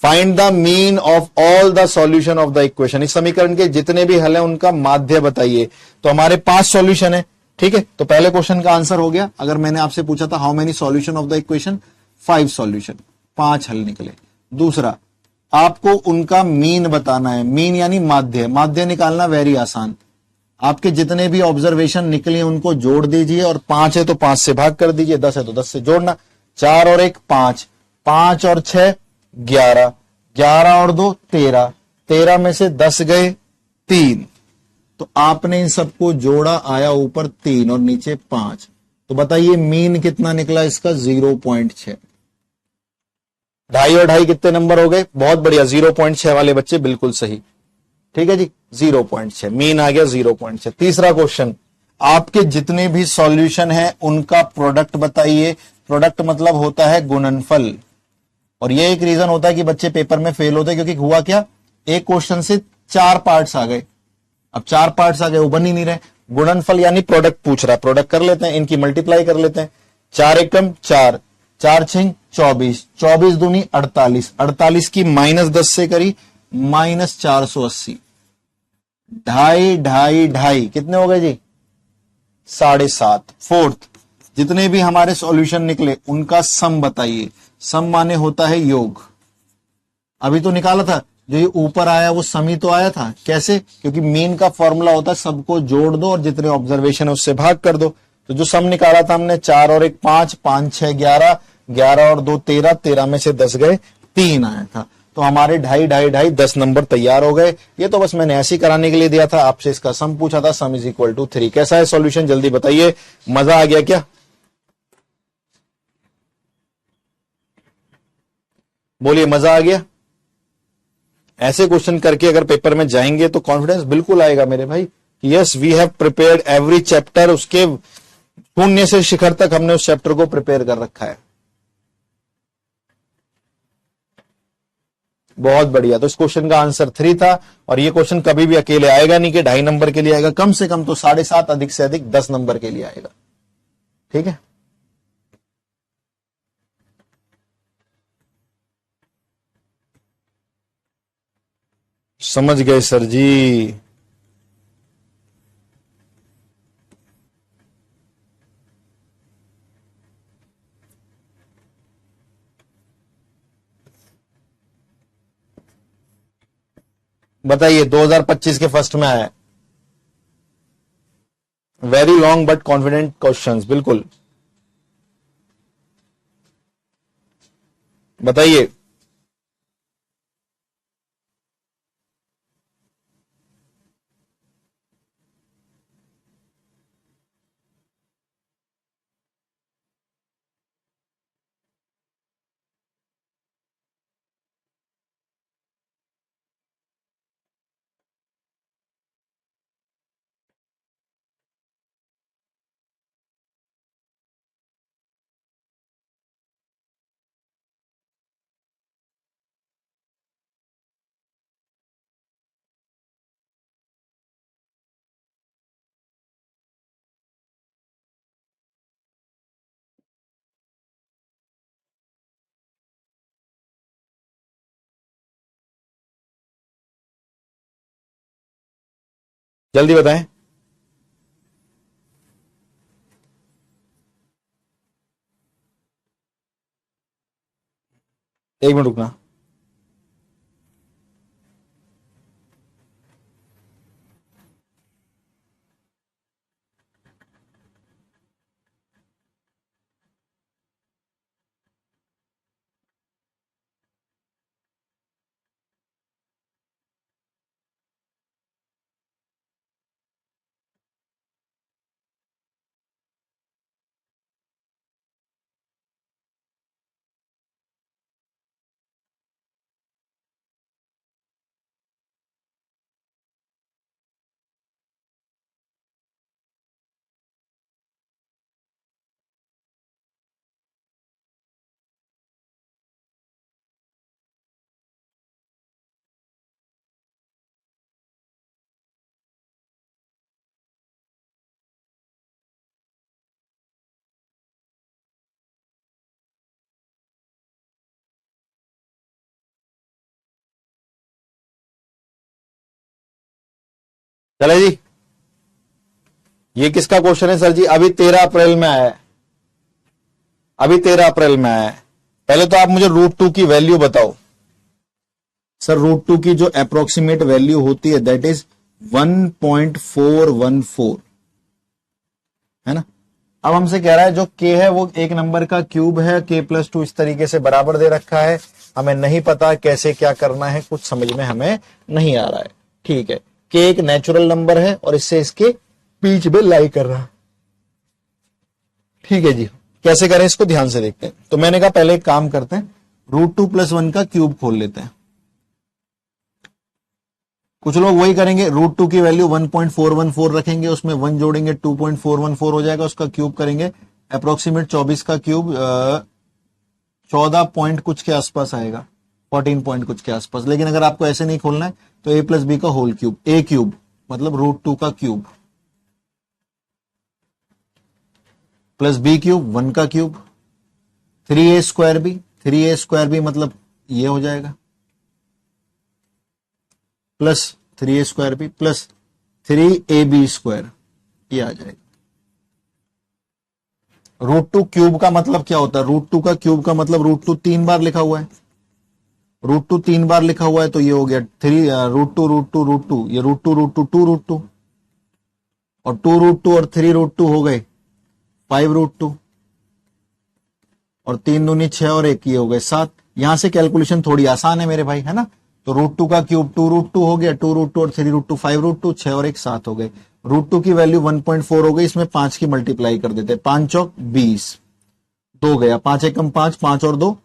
Find the mean of all the solution of the equation, इस समीकरण के जितने भी हल हैं उनका माध्य बताइए। तो हमारे 5 सॉल्यूशन है, ठीक है, तो पहले क्वेश्चन का आंसर हो गया। अगर मैंने आपसे पूछा था how many solution of the equation, 5 solution, 5 हल निकले। दूसरा, आपको उनका मीन बताना है, मीन यानी माध्य, माध्य निकालना वेरी आसान। आपके जितने भी ऑब्जर्वेशन निकले उनको जोड़ दीजिए, और 5 है तो 5 से भाग कर दीजिए, 10 है तो 10 से जोड़ना, 4 और 1 5, 5 और 6 11, 11 और 2 13, 13 में से 10 गए 3, तो आपने इन सबको जोड़ा, आया ऊपर 3 और नीचे 5। तो बताइए मीन कितना निकला इसका, 0.6। 2.5 और 2.5 कितने नंबर हो गए, बहुत बढ़िया, 0.6 वाले बच्चे बिल्कुल सही, ठीक है जी, 0.6 मीन आ गया, 0.6। तीसरा क्वेश्चन, आपके जितने भी सॉल्यूशन हैं उनका प्रोडक्ट बताइए। प्रोडक्ट मतलब होता है गुणनफल, और ये एक रीजन होता है कि बच्चे पेपर में फेल होते हैं, क्योंकि हुआ क्या, एक क्वेश्चन से 4 पार्ट्स आ गए, अब 4 पार्ट्स आ गए, वो बन ही नहीं रहे। गुणनफल यानी प्रोडक्ट पूछ रहा है, प्रोडक्ट कर लेते हैं, इनकी मल्टीप्लाई कर लेते हैं, 4 एकम 4, 4 6 24, 24 दूनी 48, 48 की -10 से करी -480, 2.5 2.5 2.5 कितने हो गए जी, 7.5। फोर्थ, जितने भी हमारे सॉल्यूशन निकले उनका सम बताइए। सम माने होता है योग। अभी तो निकाला था, जो ये ऊपर आया वो सम ही तो आया था। कैसे? क्योंकि मीन का फॉर्मूला होता है सबको जोड़ दो और जितने ऑब्जर्वेशन है उससे भाग कर दो। तो जो सम निकाला था हमने, 4 और 1 5, 5 6 11, 11 और 2 13, 13 में से 10 गए, 3 आया था। तो हमारे 2.5 2.5 2.5 10 नंबर तैयार हो गए। ये तो बस मैंने ऐसे ही कराने के लिए दिया था, आपसे इसका सम पूछा था। Sum is equal to 3। कैसा है सॉल्यूशन, जल्दी बताइए। मजा आ गया क्या? बोलिए, मजा आ गया? ऐसे क्वेश्चन करके अगर पेपर में जाएंगे तो कॉन्फिडेंस बिल्कुल आएगा मेरे भाई। Yes, we have prepared every chapter. उसके शून्य से शिखर तक हमने उस चैप्टर को प्रिपेयर कर रखा है। बहुत बढ़िया। तो इस क्वेश्चन का आंसर 3 था। और ये क्वेश्चन कभी भी अकेले आएगा नहीं कि 2.5 नंबर के लिए आएगा, कम से कम तो 7.5, अधिक से अधिक 10 नंबर के लिए आएगा। ठीक है, समझ गए सर जी। बताइए, 2025 के फर्स्ट में आया। Very long but confident questions, बिल्कुल। बताइए। जल्दी बताएं। एक मिनट रुकना। चले जी। ये किसका क्वेश्चन है सर जी? अभी 13 अप्रैल में आया है। अभी 13 अप्रैल में आया है। पहले तो आप मुझे √2 की वैल्यू बताओ। सर, √2 की जो अप्रोक्सीमेट वैल्यू होती है दैट इज 1.414, है ना। अब हमसे कह रहा है जो k है वो एक नंबर का क्यूब है, k+2 इस तरीके से बराबर दे रखा है। हमें नहीं पता कैसे क्या करना है, कुछ समझ में हमें नहीं आ रहा है। ठीक है, k एक नेचुरल नंबर है और इससे इसके बीच में लाई कर रहा है। ठीक है जी, कैसे करें इसको ध्यान से देखते हैं। तो मैंने कहा पहले एक काम करते हैं, √2 + 1 का क्यूब खोल लेते हैं। कुछ लोग वही करेंगे, √2 की वैल्यू 1.414 रखेंगे, उसमें 1 जोड़ेंगे 2.414 हो जाएगा, उसका क्यूब करेंगे। अप्रोक्सीमेट 24 का क्यूब 14 पॉइंट कुछ के आसपास आएगा, 14 पॉइंट कुछ के आसपास। लेकिन अगर आपको ऐसे नहीं खोलना है तो a+b का होल क्यूब, a क्यूब मतलब √2 का क्यूब प्लस b क्यूब 1 का क्यूब, 3a² b मतलब ये हो जाएगा, plus 3a² b plus 3ab², ये आ जाएगा। √2 क्यूब का मतलब क्या होता है? √2 का क्यूब का मतलब √2 3 बार लिखा हुआ है, √2 3 बार लिखा हुआ है, तो ये हो गया 3 √2 √2 √2, ये √2 √2 2 √2, और 2 √2 और 3 √2 हो गए 5 √2, और 3 दूनी 6 और 1 ये हो गए 7। यहां से कैलकुलेशन थोड़ी आसान है मेरे भाई, है ना? तो √2 का क्यूब 2 √2 हो गया, 2 √2 और 3 √2 5 √2, 6 और 1 7 हो गए। √2 की वैल्यू 1.4 हो गई, इसमें 5 की मल्टीप्लाई कर देते, 5 चौक 20, 2 गया, 5 एकम 5, 5 और 2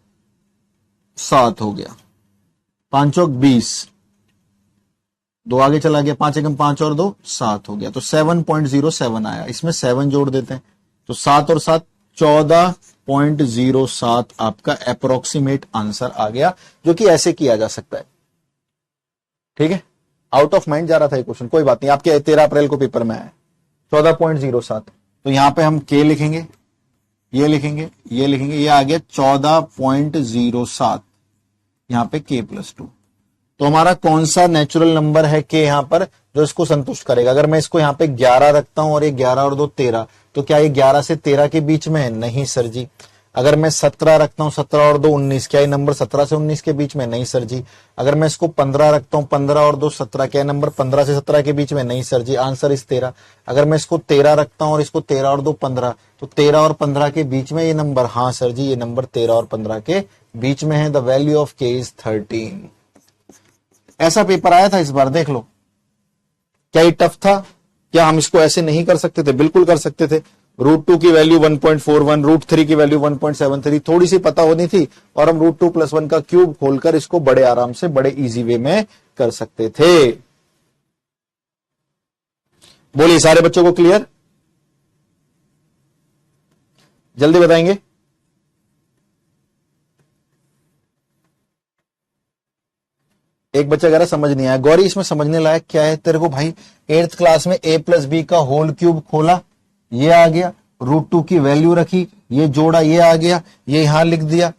7 हो गया, 5 चौक 20, 2 आगे चला गया, 5 एकम 5 और 2 7 हो गया, तो 7.07 आया। इसमें 7 जोड़ देते हैं, तो 7 और 7 14.07 आपका अप्रोक्सीमेट आंसर आ गया, जो कि ऐसे किया जा सकता है। ठीक है, आउट ऑफ माइंड जा रहा था ये क्वेश्चन, कोई बात नहीं, आपके 13 अप्रैल को पेपर में आया 14.07। तो यहां पे हम के लिखेंगे, ये लिखेंगे, ये लिखेंगे, ये आ गया 14.07, यहां पे k+2। तो हमारा कौन सा नेचुरल नंबर है के यहां पर जो इसको संतुष्ट करेगा? अगर मैं इसको यहां पे 11 रखता हूं और ये 11 और 2 13, तो क्या ये 11 से 13 के बीच में है? नहीं सर जी। अगर मैं 17 रखता हूं, 17 और 2 19, क्या ये नंबर 17 से 19 के बीच में? नहीं सर जी। अगर मैं इसको 15 रखता हूं, 15 और 2 17, क्या नंबर 15 से 17 के बीच में? नहीं सर जी, आंसर इस 13। अगर मैं इसको 13 रखता हूं और इसको 13 और 2 15, तो 13 और 15 के बीच में ये नंबर? हाँ सर जी, ये नंबर 13 और 15 के बीच में है। द वैल्यू ऑफ के इज 13। ऐसा पेपर आया था इस बार, देख लो। क्या ये टफ था? क्या हम इसको ऐसे नहीं कर सकते थे? बिल्कुल कर सकते थे। √2 की वैल्यू 1.41, √3 की वैल्यू 1.73 थोड़ी सी पता होनी थी, और हम √2 + 1 का क्यूब खोलकर इसको बड़े आराम से, बड़े इजी वे में कर सकते थे। बोलिए, सारे बच्चों को क्लियर? जल्दी बताएंगे। एक बच्चा कह रहा समझ नहीं आया। गौरी, इसमें समझने लायक क्या है तेरे को भाई? 8th क्लास में a + b का होल क्यूब खोला, ये आ गया, √2 की वैल्यू रखी, ये जोड़ा, ये आ गया, ये यहां लिख दिया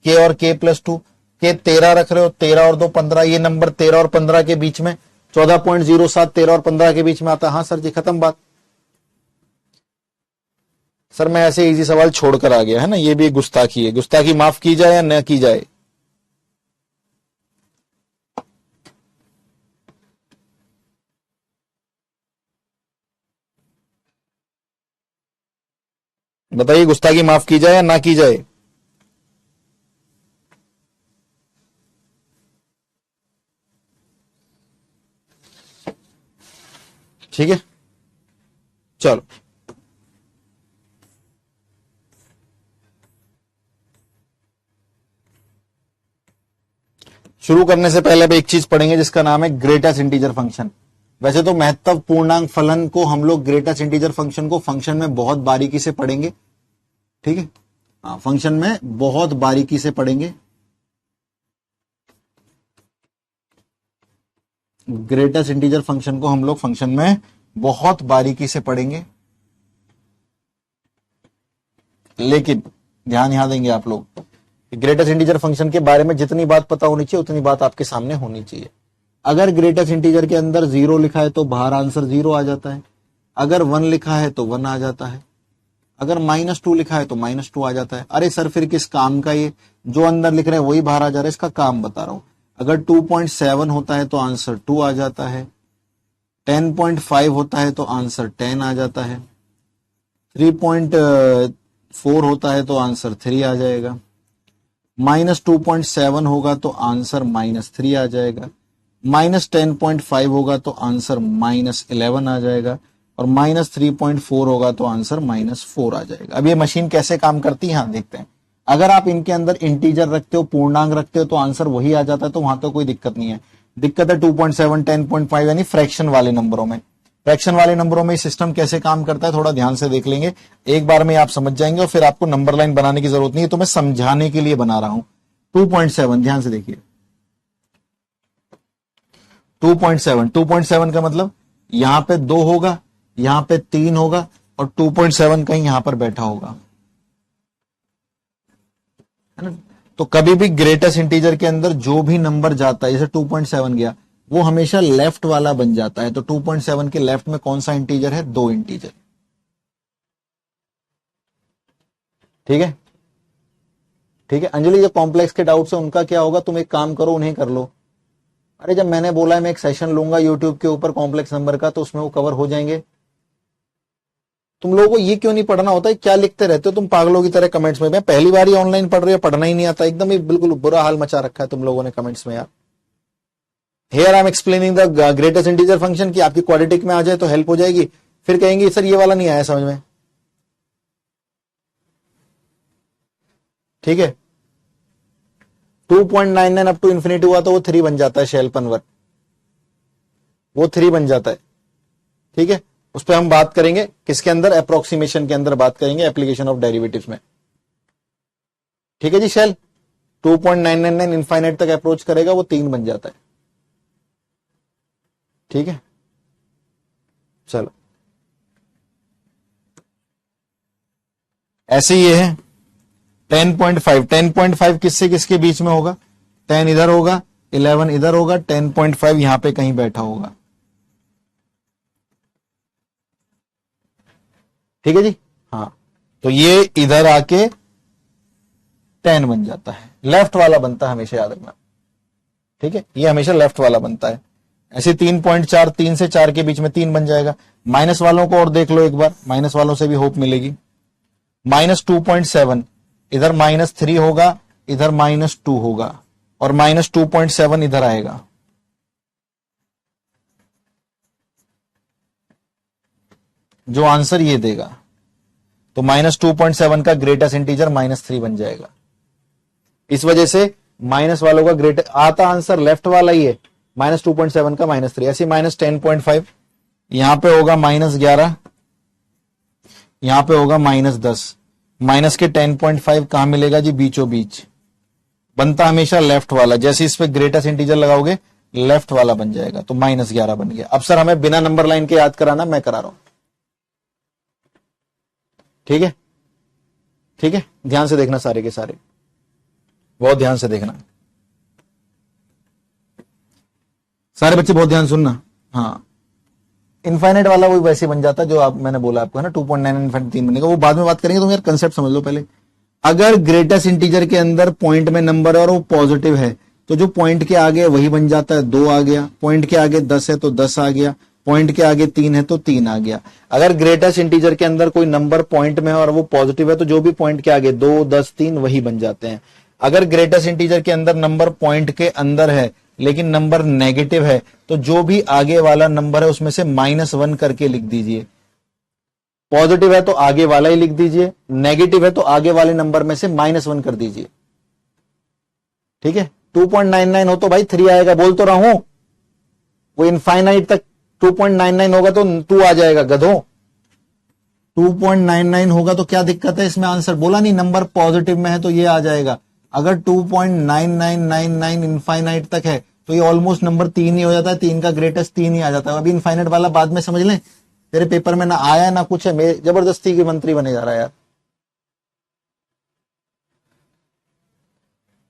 k और k+2, के 13 रख रहे हो, 13 और 2 15, ये नंबर 13 और 15 के बीच में, 14.07 13 और 15 के बीच में आता है। हाँ सर जी, खत्म बात। सर मैं ऐसे इजी सवाल छोड़कर आ गया, है ना, ये भी गुस्ताखी है। गुस्ताखी माफ की जाए या न की जाए? बताइए, गुस्ताखी माफ की जाए या ना की जाए? ठीक है, चलो शुरू करने से पहले अब एक चीज पढ़ेंगे जिसका नाम है ग्रेटेस्ट इंटीजर फंक्शन। वैसे तो महत्तम पूर्णांक फलन को हम लोग ग्रेटेस्ट इंटीजर फंक्शन को फंक्शन में बहुत बारीकी से पढ़ेंगे। ठीक है, हाँ, फंक्शन में बहुत बारीकी से पढ़ेंगे। ग्रेटेस्ट इंटीजर फंक्शन को हम लोग फंक्शन में बहुत बारीकी से पढ़ेंगे, लेकिन ध्यान यहां देंगे आप लोग, ग्रेटेस्ट इंटीजर फंक्शन के बारे में जितनी बात पता होनी चाहिए उतनी बात आपके सामने होनी चाहिए। अगर ग्रेटेस्ट इंटीजर के अंदर 0 लिखा है तो बाहर आंसर 0 आ जाता है, अगर 1 लिखा है तो 1 आ जाता है, अगर -2 लिखा है तो -2 आ जाता है। अरे सर फिर किस काम का? ये जो अंदर लिख रहे हैं वही बाहर आ जा रहा है, इसका काम बता रहा हूं। अगर 2.7 होता है तो आंसर 2 आ जाता है, 10.5 होता है तो आंसर 10 आ जाता है, 3.4 होता है तो आंसर 3 आ जाएगा, -2.7 होगा तो आंसर -3 आ जाएगा, -10.5 होगा तो आंसर -11 आ जाएगा, और -3.4 होगा तो आंसर -4 आ जाएगा। अब ये मशीन कैसे काम करती है, हाँ देखते हैं। अगर आप इनके अंदर इंटीजर रखते हो, पूर्णांक रखते हो, तो आंसर वही आ जाता है, तो वहां तो कोई दिक्कत नहीं है। दिक्कत है 2.7 10.5 यानी फ्रैक्शन वाले नंबरों में। फ्रैक्शन वाले नंबरों में सिस्टम कैसे काम करता है थोड़ा ध्यान से देख लेंगे, एक बार में आप समझ जाएंगे, और फिर आपको नंबर लाइन बनाने की जरूरत नहीं है, तो मैं समझाने के लिए बना रहा हूं। 2.7 ध्यान से देखिए, 2.7 का मतलब यहां पे 2 होगा, यहां पे 3 होगा, और 2.7 कहीं यहां पर बैठा होगा, है ना। तो कभी भी ग्रेटेस्ट इंटीजर के अंदर जो भी नंबर जाता है, जैसे 2.7 गया, वो हमेशा लेफ्ट वाला बन जाता है। तो 2.7 के लेफ्ट में कौन सा इंटीजर है? 2 इंटीजर। ठीक है, ठीक है। अंजलि, जो कॉम्प्लेक्स के डाउट्स है उनका क्या होगा, तुम एक काम करो, उन्हें कर लो। अरे जब मैंने बोला है मैं एक सेशन लूंगा यूट्यूब के ऊपर कॉम्प्लेक्स नंबर का, तो उसमें वो कवर हो जाएंगे। तुम लोगों को ये क्यों नहीं पढ़ना होता है, क्या लिखते रहते हो तुम पागलों की तरह कमेंट्स में। मैं पहली बार ही ऑनलाइन पढ़ रही हो, पढ़ना ही नहीं आता, एकदम ही बिल्कुल बुरा हाल मचा रखा है तुम लोगों ने कमेंट्स में यार। Here I am explaining the greatest integer function की आपकी क्वाड्रेटिक में आ जाए तो हेल्प हो जाएगी, फिर कहेंगे सर ये वाला नहीं आया समझ में। ठीक है, 2.99 अप टू इन्फिनिटी हुआ तो वो 3 बन जाता है, शेल्पनवर्थ वो 3 बन जाता है। ठीक है, उस पर हम बात करेंगे किसके अंदर, अप्रोक्सीमेशन के अंदर बात करेंगे, एप्लीकेशन ऑफ डेरिवेटिव्स में। ठीक है जी, शेल 2.999 इनफाइनाइट तक अप्रोच करेगा वो 3 बन जाता है। ठीक है, चलो ऐसे ये है 10.5। 10.5 किससे किसके बीच में होगा, 10 इधर होगा, 11 इधर होगा, 10.5 यहां पे कहीं बैठा होगा। ठीक है जी, हाँ, तो ये इधर आके 10 बन जाता है, लेफ्ट वाला बनता है, हमेशा याद रखना। ठीक है, ये हमेशा लेफ्ट वाला बनता है। ऐसे 3.4, 3 से 4 के बीच में 3 बन जाएगा। माइनस वालों को और देख लो एक बार, माइनस वालों से भी होप मिलेगी। -2.7 इधर -3 होगा, इधर -2 होगा, और -2.7 इधर आएगा। जो आंसर ये देगा, तो -2.7 का ग्रेटेस्ट इंटीजर -3 बन जाएगा। इस वजह से माइनस वालों का ग्रेटेस्ट आता आंसर लेफ्ट वाला ही है, -2.7 का -3। ऐसे -10.5 यहां पे होगा -11, यहां पे होगा -10। माइनस के 10.5 कहां मिलेगा जी, बीचों बीच बनता हमेशा लेफ्ट वाला। जैसे इस पे ग्रेटेस्ट इंटीजर लगाओगे लेफ्ट वाला बन जाएगा, तो -11 बन गया। अब सर हमें बिना नंबर लाइन के याद कराना, मैं करा रहा हूं। ठीक है, ठीक है, ध्यान से देखना सारे के सारे, बहुत ध्यान से देखना सारे बच्चे, बहुत ध्यान सुनना। हाँ, इनफाइनाइट वाला वो वैसे बन जाता जो आप मैंने बोला आपको है ना, 2.9 इनफाइनाइट 3 बनेगा, वो बाद में बात करेंगे। तुम यार कंसेप्ट समझ लो पहले। अगर ग्रेटेस्ट इंटीजर के अंदर पॉइंट में नंबर है और वो पॉजिटिव है, तो जो पॉइंट के आगे वही बन जाता है, 2 आ गया। पॉइंट के आगे 10 है तो 10 आ गया। पॉइंट के आगे 3 है तो 3 आ गया। अगर ग्रेटेस्ट इंटीजर के अंदर कोई नंबर पॉइंट में है और वो पॉजिटिव है, तो जो भी पॉइंट के आगे 2, 10, 3 वही बन जाते हैं। अगर ग्रेटेस्ट इंटीजर के अंदर नंबर पॉइंट के अंदर है लेकिन नंबर नेगेटिव है, तो जो भी आगे वाला नंबर है उसमें से -1 करके लिख दीजिए। पॉजिटिव है तो आगे वाला ही लिख दीजिए, नेगेटिव है तो आगे वाले नंबर में से -1 कर दीजिए। ठीक है, 2.99 हो तो भाई 3 आएगा, बोल तो रहा हूं। वो इनफाइनाइट तक 2.99 होगा तो 2 आ जाएगा गधो। 2.99 होगा तो क्या दिक्कत है इसमें, आंसर बोला नहीं, नंबर पॉजिटिव में है तो ये आ जाएगा। अगर 2.9999 इनफाइनाइट तक है तो ये ऑलमोस्ट नंबर 3 ही हो जाता है, 3 का ग्रेटेस्ट 3 ही आ जाता है। अभी इनफाइनाइट वाला बाद में समझ लें, तेरे पेपर में ना आया ना कुछ है, मैं जबरदस्ती की मंत्री बने जा रहा है यार।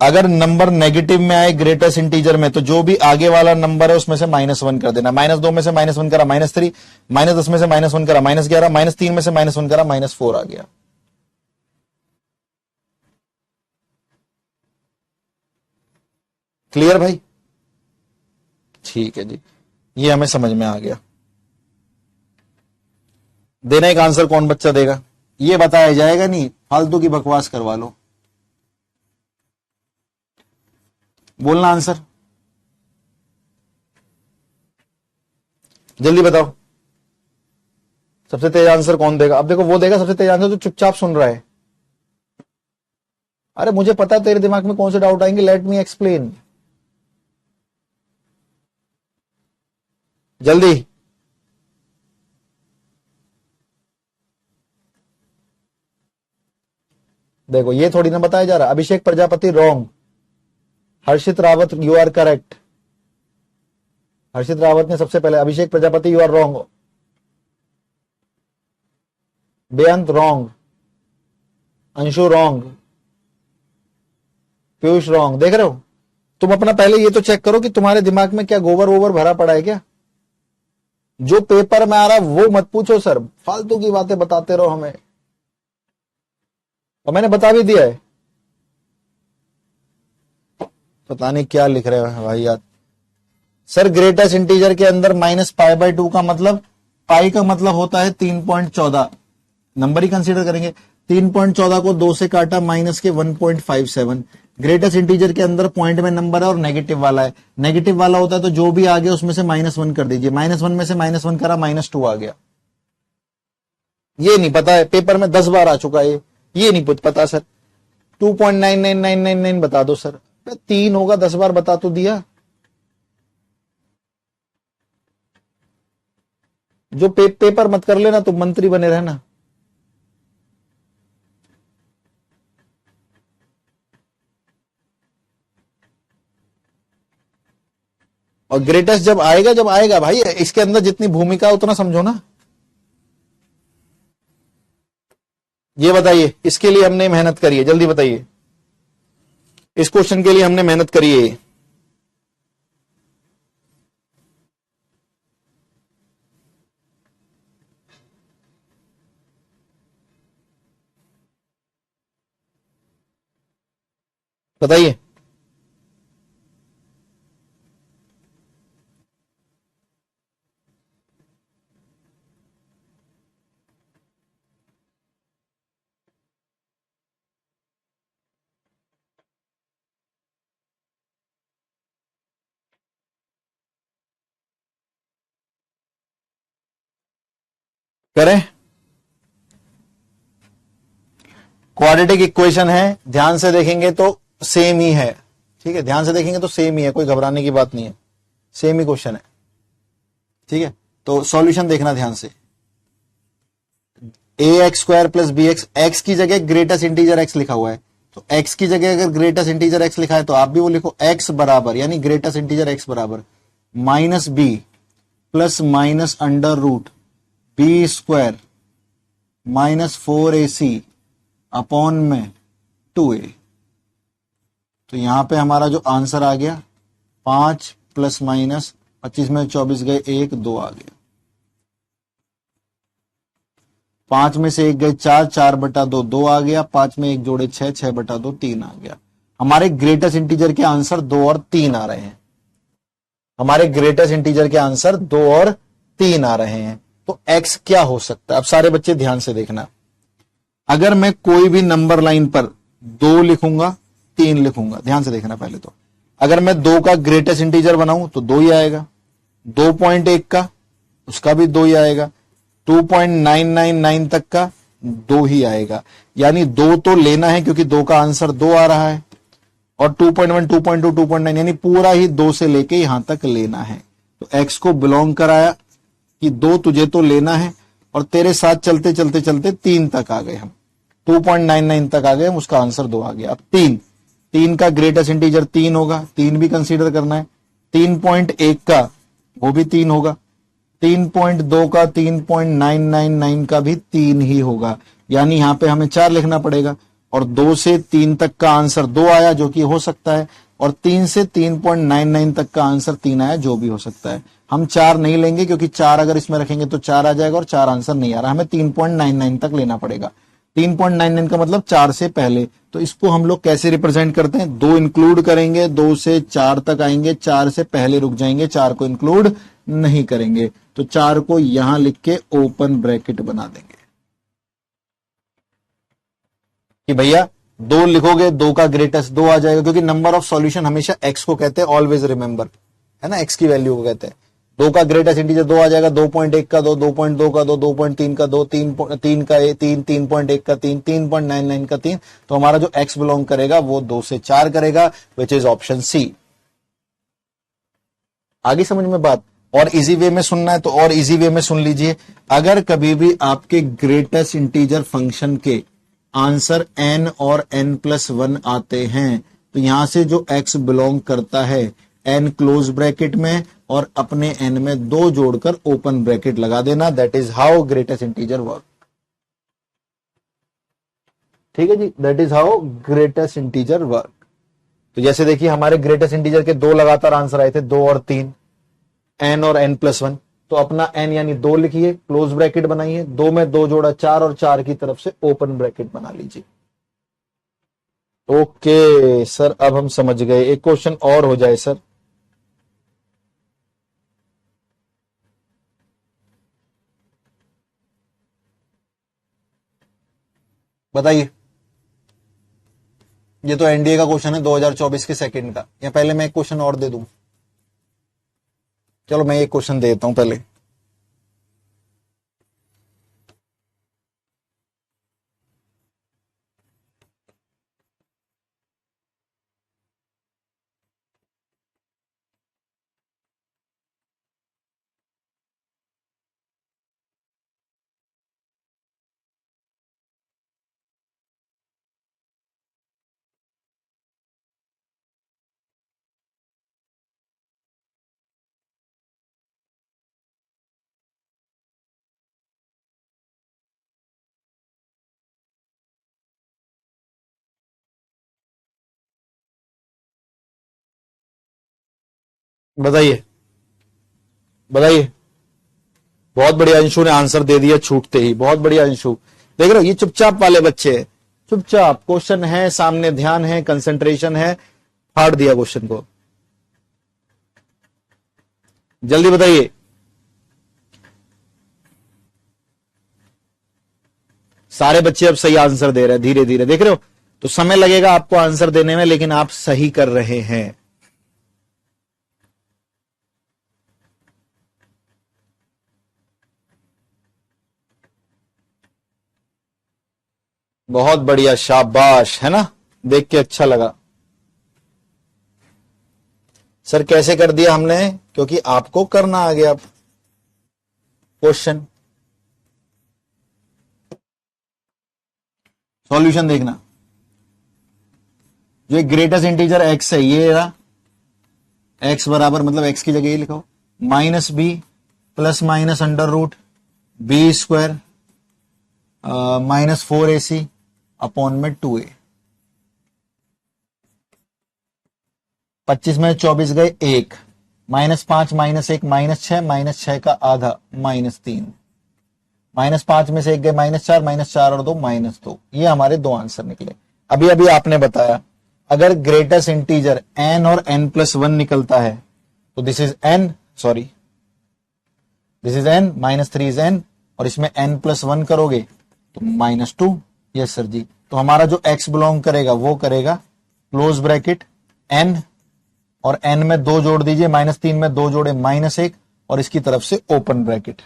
अगर नंबर नेगेटिव में आए ग्रेटेस्ट इंटीजर में, तो जो भी आगे वाला नंबर है उसमें से -1 कर देना। -2 में से -1 करा -3, -10 में से -1 करा -11, -3 में से -1 करा -4 आ गया। क्लियर भाई? ठीक है जी, ये हमें समझ में आ गया। देने का आंसर कौन बच्चा देगा, ये बताया जाएगा नहीं, फालतू की बकवास करवा लो। बोलना आंसर, जल्दी बताओ। सबसे तेज आंसर कौन देगा? अब देखो वो देगा सबसे तेज आंसर जो चुपचाप सुन रहा है। अरे मुझे पता है तेरे दिमाग में कौन से डाउट आएंगे, लेट मी एक्सप्लेन। जल्दी। देखो ये थोड़ी ना बताया जा रहा। Abhishek Prajapati wrong, Harshit Rawat you are correct. Harshit Rawat ने सबसे पहले, Abhishek Prajapati you are wrong, Beant wrong, Anshu wrong, Piyush wrong. देख रहे हो, तुम अपना पहले ये तो चेक करो कि तुम्हारे दिमाग में क्या गोबर वोबर भरा पड़ा है क्या। जो पेपर में आ रहा है वो मत पूछो सर, फालतू की बातें बताते रहो हमें। और मैंने बता भी दिया है। पता नहीं क्या लिख रहे हो भाई यार। सर ग्रेटेस्ट इंटीजर के अंदर -π/2 का मतलब, पाई का मतलब होता है 3.14, नंबर ही कंसीडर करेंगे। 3.14 को 2 से काटा माइनस के 1.57। ग्रेटेस्ट इंटीजर के अंदर पॉइंट में नंबर है और नेगेटिव वाला है। नेगेटिव वाला होता है तो जो भी आ गया उसमें से -1 कर दीजिए। -1 में से -1 करा -2 आ गया। ये नहीं पता है, पेपर में 10 बार आ चुका है ये नहीं पता सर। 2.99999 बता दो सर। 3 होगा, 10 बार बता तो दिया। जो पेपर मत कर लेना तो मंत्री बने रहना। और ग्रेटेस्ट जब आएगा भाई, इसके अंदर जितनी भूमिका उतना समझो ना। ये बताइए, इसके लिए हमने मेहनत करी है, जल्दी बताइए। इस क्वेश्चन के लिए हमने मेहनत करी है। बताइए। करें। क्वाड्रेटिक इक्वेशन है, ध्यान से देखेंगे तो सेम ही है। ठीक है, ध्यान से देखेंगे तो सेम ही है, कोई घबराने की बात नहीं है, सेम ही क्वेश्चन है। ठीक है, तो सॉल्यूशन देखना ध्यान से। ax² + bx, x की जगह ग्रेटेस्ट इंटीजर x लिखा हुआ है, तो x की जगह अगर ग्रेटेस्ट इंटीजर x लिखा है तो आप भी वो लिखो। x बराबर यानी ग्रेटेस्ट इंटीजर x बराबर -b plus minus √b² -4ac upon में 2a। तो यहां पे हमारा जो आंसर आ गया 5 ± 25 में 24 गए 1 2 आ गया। 5 में से 1 गए 4, 4/2 2 आ गया। 5 में 1 जोड़े 6, 6/2 3 आ गया। हमारे ग्रेटेस्ट इंटीजर के आंसर 2 और 3 आ रहे हैं। हमारे ग्रेटेस्ट इंटीजर के आंसर 2 और 3 आ रहे हैं। तो x क्या हो सकता है? अब सारे बच्चे ध्यान से देखना। अगर मैं कोई भी नंबर लाइन पर 2 लिखूंगा 3 लिखूंगा, ध्यान से देखना पहले तो। अगर मैं 2 का ग्रेटेस्ट इंटीजर बनाऊं तो 2 ही आएगा। 2.1 का उसका भी 2 ही आएगा। 2.999 तक का 2 ही आएगा। यानी 2 तो लेना है क्योंकि 2 का आंसर 2 आ रहा है। और 2.1 2.2 2.9 यानी पूरा ही 2 से लेके यहां तक लेना है। तो x को बिलोंग कराया कि 2 तुझे तो लेना है, और तेरे साथ चलते चलते चलते 3 तक आ गए हम। 2.99 तक आ गए हम, उसका आंसर 2 आ गया। अब 3 का ग्रेटेस्ट इंटीजर 3 होगा, 3 भी कंसीडर करना है। 3.1 का वो भी 3 होगा। 3.2 का 3.999 का भी 3 ही होगा। यानी यहां पे हमें 4 लिखना पड़ेगा। और 2 से 3 तक का आंसर 2 आया, जो कि हो सकता है। और 3 से 3.99 तक का आंसर 3 आया, जो भी हो सकता है। हम 4 नहीं लेंगे क्योंकि 4 अगर इसमें रखेंगे तो 4 आ जाएगा, और 4 आंसर नहीं आ रहा, हमें 3.99 तक लेना पड़ेगा। 3.99 का मतलब 4 से पहले। तो इसको हम लोग कैसे रिप्रेजेंट करते हैं? 2 इंक्लूड करेंगे, 2 से 4 तक आएंगे, 4 से पहले रुक जाएंगे, 4 को इंक्लूड नहीं करेंगे। तो 4 को यहां लिख के ओपन ब्रैकेट बना देंगे कि भैया 2 लिखोगे, 2 का ग्रेटेस्ट 2 आ जाएगा, क्योंकि नंबर ऑफ सॉल्यूशन हमेशा x को कहते हैं, ऑलवेज रिमेंबर, है ना, x की वैल्यू को कहते हैं। 2 का ग्रेटेस्ट इंटीजर 2 आ जाएगा। 2.1 का 2, 2.2 का 2, 2.3 का 2, 3 का 3, 3.1 का 3, 3.99 का 3। तो हमारा जो x बिलोंग करेगा वो 2 से 4 करेगा, विच इज ऑप्शन सी। आगे समझ में बात? और इजी वे में सुनना है तो और इजी वे में सुन लीजिए। अगर कभी भी आपके ग्रेटेस्ट इंटीजर फंक्शन के आंसर n और n+1 आते हैं तो यहां से जो x बिलोंग करता है n क्लोज ब्रैकेट में और अपने n में 2 जोड़कर ओपन ब्रैकेट लगा देना। That is how greatest integer work. ठीक है जी, that is how greatest integer work. तो जैसे देखिए हमारे ग्रेटेस्ट इंटीजर के 2 लगातार आंसर आए थे, 2 और 3, n और n+1। तो अपना n यानी 2 लिखिए, क्लोज ब्रैकेट बनाइए, 2 में 2 जोड़ा 4 और 4 की तरफ से ओपन ब्रैकेट बना लीजिए। ओके सर, अब हम समझ गए। एक क्वेश्चन और हो जाए सर। बताइए, ये तो एनडीए का क्वेश्चन है 2024 के सेकंड का, या पहले मैं एक क्वेश्चन और दे दूं? चलो मैं एक क्वेश्चन दे देता हूं पहले। बताइए बताइए। बहुत बढ़िया, अंशु ने आंसर दे दिया छूटते ही। बहुत बढ़िया अंशु। देख रहे हो, ये चुपचाप वाले बच्चे हैं, चुपचाप। क्वेश्चन है सामने, ध्यान है, कंसंट्रेशन है, फाड़ दिया क्वेश्चन को। जल्दी बताइए। सारे बच्चे अब सही आंसर दे रहे हैं धीरे धीरे, देख रहे हो। तो समय लगेगा आपको आंसर देने में, लेकिन आप सही कर रहे हैं। बहुत बढ़िया, शाबाश, है ना। देख के अच्छा लगा। सर कैसे कर दिया हमने? क्योंकि आपको करना आ गया क्वेश्चन। सॉल्यूशन देखना। जो ग्रेटेस्ट इंटीजर एक्स है, ये रहा। एक्स बराबर, मतलब एक्स की जगह ये लिखो, minus B plus minus under root B square -4ac upon में 2a। 25 में 24 गए 1, -5 -1 -6, -6 का आधा -3, -5 में से 1 गए -4, -4 और 2 -2। ये हमारे दो आंसर निकले। अभी अभी आपने बताया, अगर ग्रेटेस्ट इंटीजर n और n+1 निकलता है तो this is n, sorry this is n, -3 is n, और इसमें n+1 करोगे तो -2। यस सर जी। तो हमारा जो x बिलोंग करेगा वो करेगा क्लोज ब्रैकेट n, और n में 2 जोड़ दीजिए, -3 में 2 जोड़े -1, और इसकी तरफ से ओपन ब्रैकेट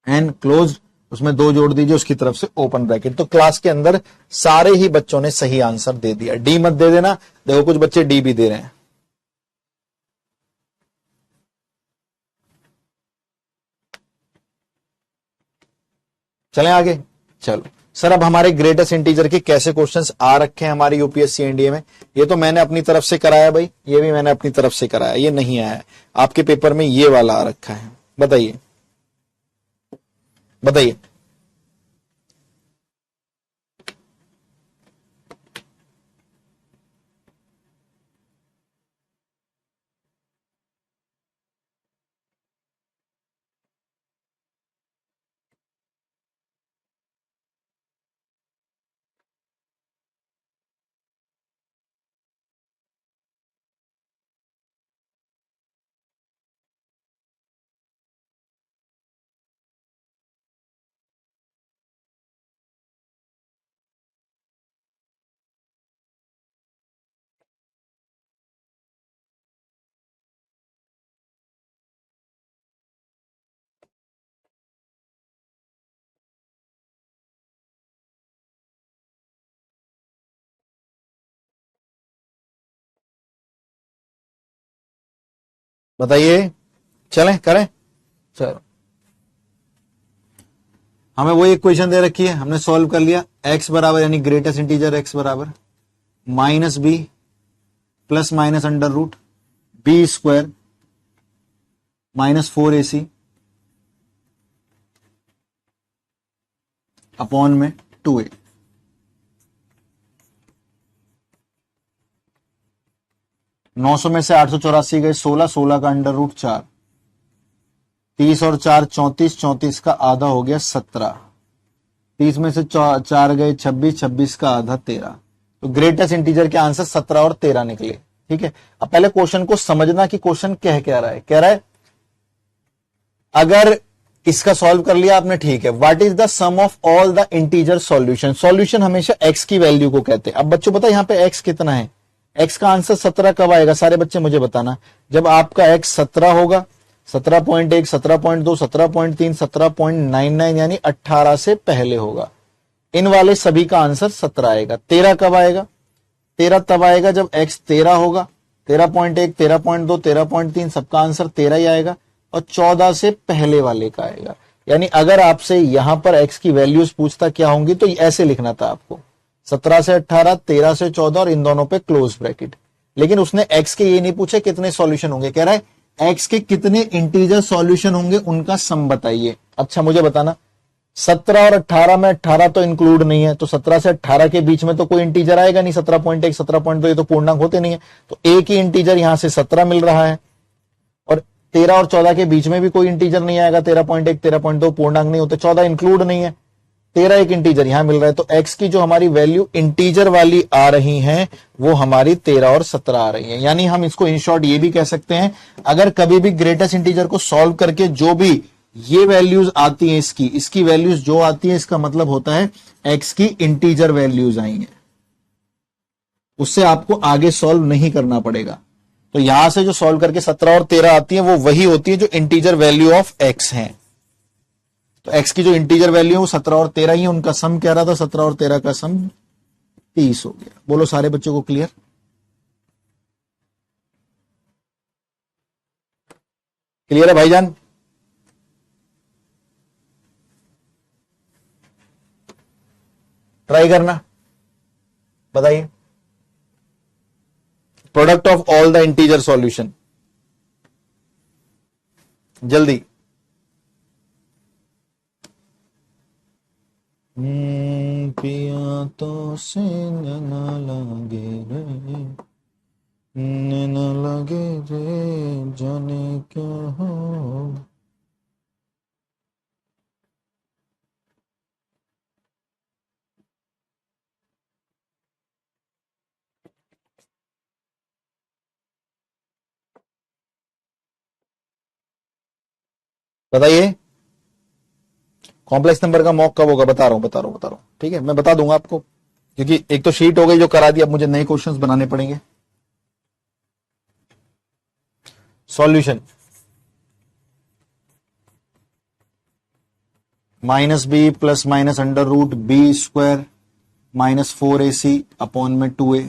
n क्लोज, उसमें 2 जोड़ दीजिए, उसकी तरफ से ओपन ब्रैकेट। तो क्लास के अंदर सारे ही बच्चों ने सही आंसर दे दिया। डी मत दे देना, देखो कुछ बच्चे डी भी दे रहे हैं। चलें आगे। चलो सर, अब हमारे ग्रेटेस्ट इंटीजर के कैसे क्वेश्चंस आ रखे हैं हमारी यूपीएससी एनडीए में? ये तो मैंने अपनी तरफ से कराया भाई, ये भी मैंने अपनी तरफ से कराया, ये नहीं आया है आपके पेपर में, ये वाला आ रखा है। बताइए बताइए। बताइए। चलें करें। चलो, हमें वो इक्वेशन दे रखी है, हमने सॉल्व कर लिया। x बराबर, यानी ग्रेटेस्ट इंटीजर x बराबर -b plus minus under root B square -4ac upon में 2a। नौ सौ में से 884 गए 16, 16 का अंडर रूट 4, 30 और 4 34, 34 का आधा हो गया 17, 30 में से 4 गए 26, 26 का आधा 13। तो ग्रेटेस्ट इंटीजर के आंसर 17 और 13 निकले। ठीक है, अब पहले क्वेश्चन को समझना कि क्वेश्चन कह क्या रहा है। कह रहा है अगर इसका सॉल्व कर लिया आपने, ठीक है, what is the sum of all the integer solution. Solution हमेशा एक्स की वैल्यू को कहते हैं। अब बच्चों पता है यहां पे एक्स कितना है, एक्स का आंसर 17 कब आएगा, सारे बच्चे मुझे बताना। जब आपका एक्स 17 होगा, 17.1, 17.2, 17.3, 17.99 यानी 18 से पहले होगा। इन वाले सभी का आंसर 17 आएगा। 13 कब आएगा, 13 तब आएगा जब एक्स 13 होगा। 13.1, 13.2, 13.3 सबका आंसर 13 ही आएगा। और 14 से पहले वाले का आएगा। यानी अगर आपसे यहां पर एक्स की वैल्यूज पूछता क्या होंगी तो ऐसे लिखना था आपको, 17 से 18, 13 से 14 और इन दोनों पे क्लोज ब्रैकेट। लेकिन उसने एक्स के ये नहीं पूछे कितने सॉल्यूशन होंगे, कह रहा है एक्स के कितने इंटीजर सॉल्यूशन होंगे उनका सम बताइए। अच्छा मुझे बताना, 17 और 18 में 18 तो इंक्लूड नहीं है, तो 17 से 18 के बीच में तो कोई इंटीजर आएगा नहीं। 17.1, 17.2 ये तो पूर्णांक होते नहीं है, तो एक ही इंटीजर यहां से 17 मिल रहा है। और 13 और 14 के बीच में भी कोई इंटीजर नहीं आएगा। 13.1, 13.2 पूर्णांक नहीं होते, 14 इंक्लूड नहीं है, 13 एक इंटीजर यहां मिल रहा है। तो एक्स की जो हमारी वैल्यू इंटीजर वाली आ रही है वो हमारी 13 और 17 आ रही है। यानी हम इसको इन शॉर्ट ये भी कह सकते हैं, अगर कभी भी ग्रेटेस्ट इंटीजर को सॉल्व करके जो भी ये वैल्यूज आती हैं, इसकी वैल्यूज जो आती है, इसका मतलब होता है एक्स की इंटीजर वैल्यूज आई हैं, उससे आपको आगे सॉल्व नहीं करना पड़ेगा। तो यहां से जो सॉल्व करके 17 और 13 आती है वो वही होती है जो इंटीजर वैल्यू ऑफ एक्स है। तो एक्स की जो इंटीजर वैल्यू है वो 17 और 13 ही है, उनका सम कह रहा था 17 और 13 का सम 30 हो गया। बोलो सारे बच्चों को क्लियर? क्लियर है भाईजान? ट्राई करना, बताइए। Product of all the integer solution, जल्दी। पिया तो से न लगे रे, न लगे रे, जाने क्या हो। बताइए कॉम्प्लेक्स नंबर का मॉक कब होगा? बता रहा हूं बता रहा हूं बता रहा हूं, ठीक है, मैं बता दूंगा आपको, क्योंकि एक तो शीट हो गई जो करा दी, अब मुझे नए क्वेश्चंस बनाने पड़ेंगे। Solution -b plus minus under root B square -4ac upon में 2a।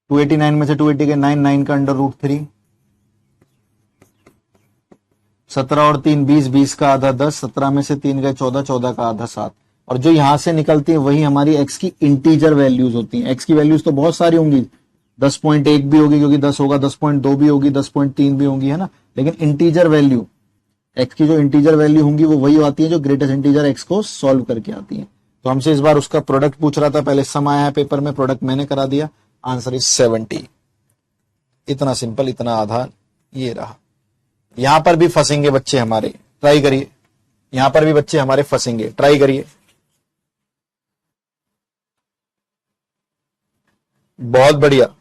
289 में से 280 के 9, 9 का अंडर रूट 3, 17 और 3 20, 20 का आधा 10, 17 में से 3 गए 14, 14 का आधा 7। और जो यहां से निकलती है वही हमारी एक्स की इंटीजर वैल्यूज होती हैं। एक्स की वैल्यूज तो बहुत सारी होंगी, 10.1 भी होगी क्योंकि 10 होगा, 10.2 भी होगी, 10.3 भी होंगी, है ना। लेकिन इंटीजर वैल्यू, एक्स की जो इंटीजर वैल्यू होंगी वो वही आती है जो ग्रेटेस्ट इंटीजर एक्स को सॉल्व करके आती है। तो हमसे इस बार उसका प्रोडक्ट पूछ रहा था, पहले सम आया है पेपर में, प्रोडक्ट मैंने करा दिया, आंसर इज 70। इतना सिंपल, इतना आधार ये रहा। यहां पर भी फंसेंगे बच्चे हमारे, ट्राई करिए। यहां पर भी बच्चे हमारे फंसेंगे, ट्राई करिए। बहुत बढ़िया।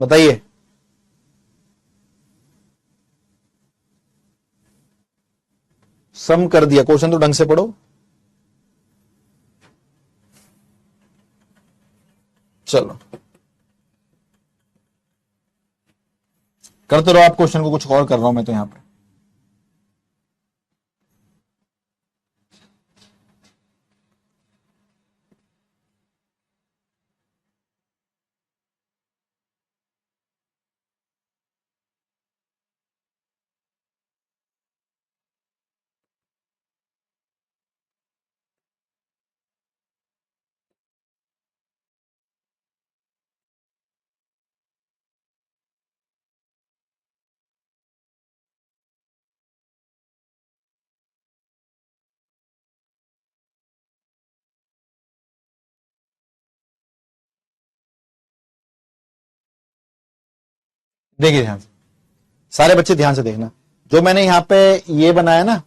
बताइए। सम कर दिया, क्वेश्चन तो ढंग से पढ़ो। चलो करते रहो आप क्वेश्चन को, कुछ और कर रहा हूं मैं तो यहां पे। देखिए ध्यान से, सारे बच्चे ध्यान से देखना, जो मैंने यहाँ पे ये बनाया ना,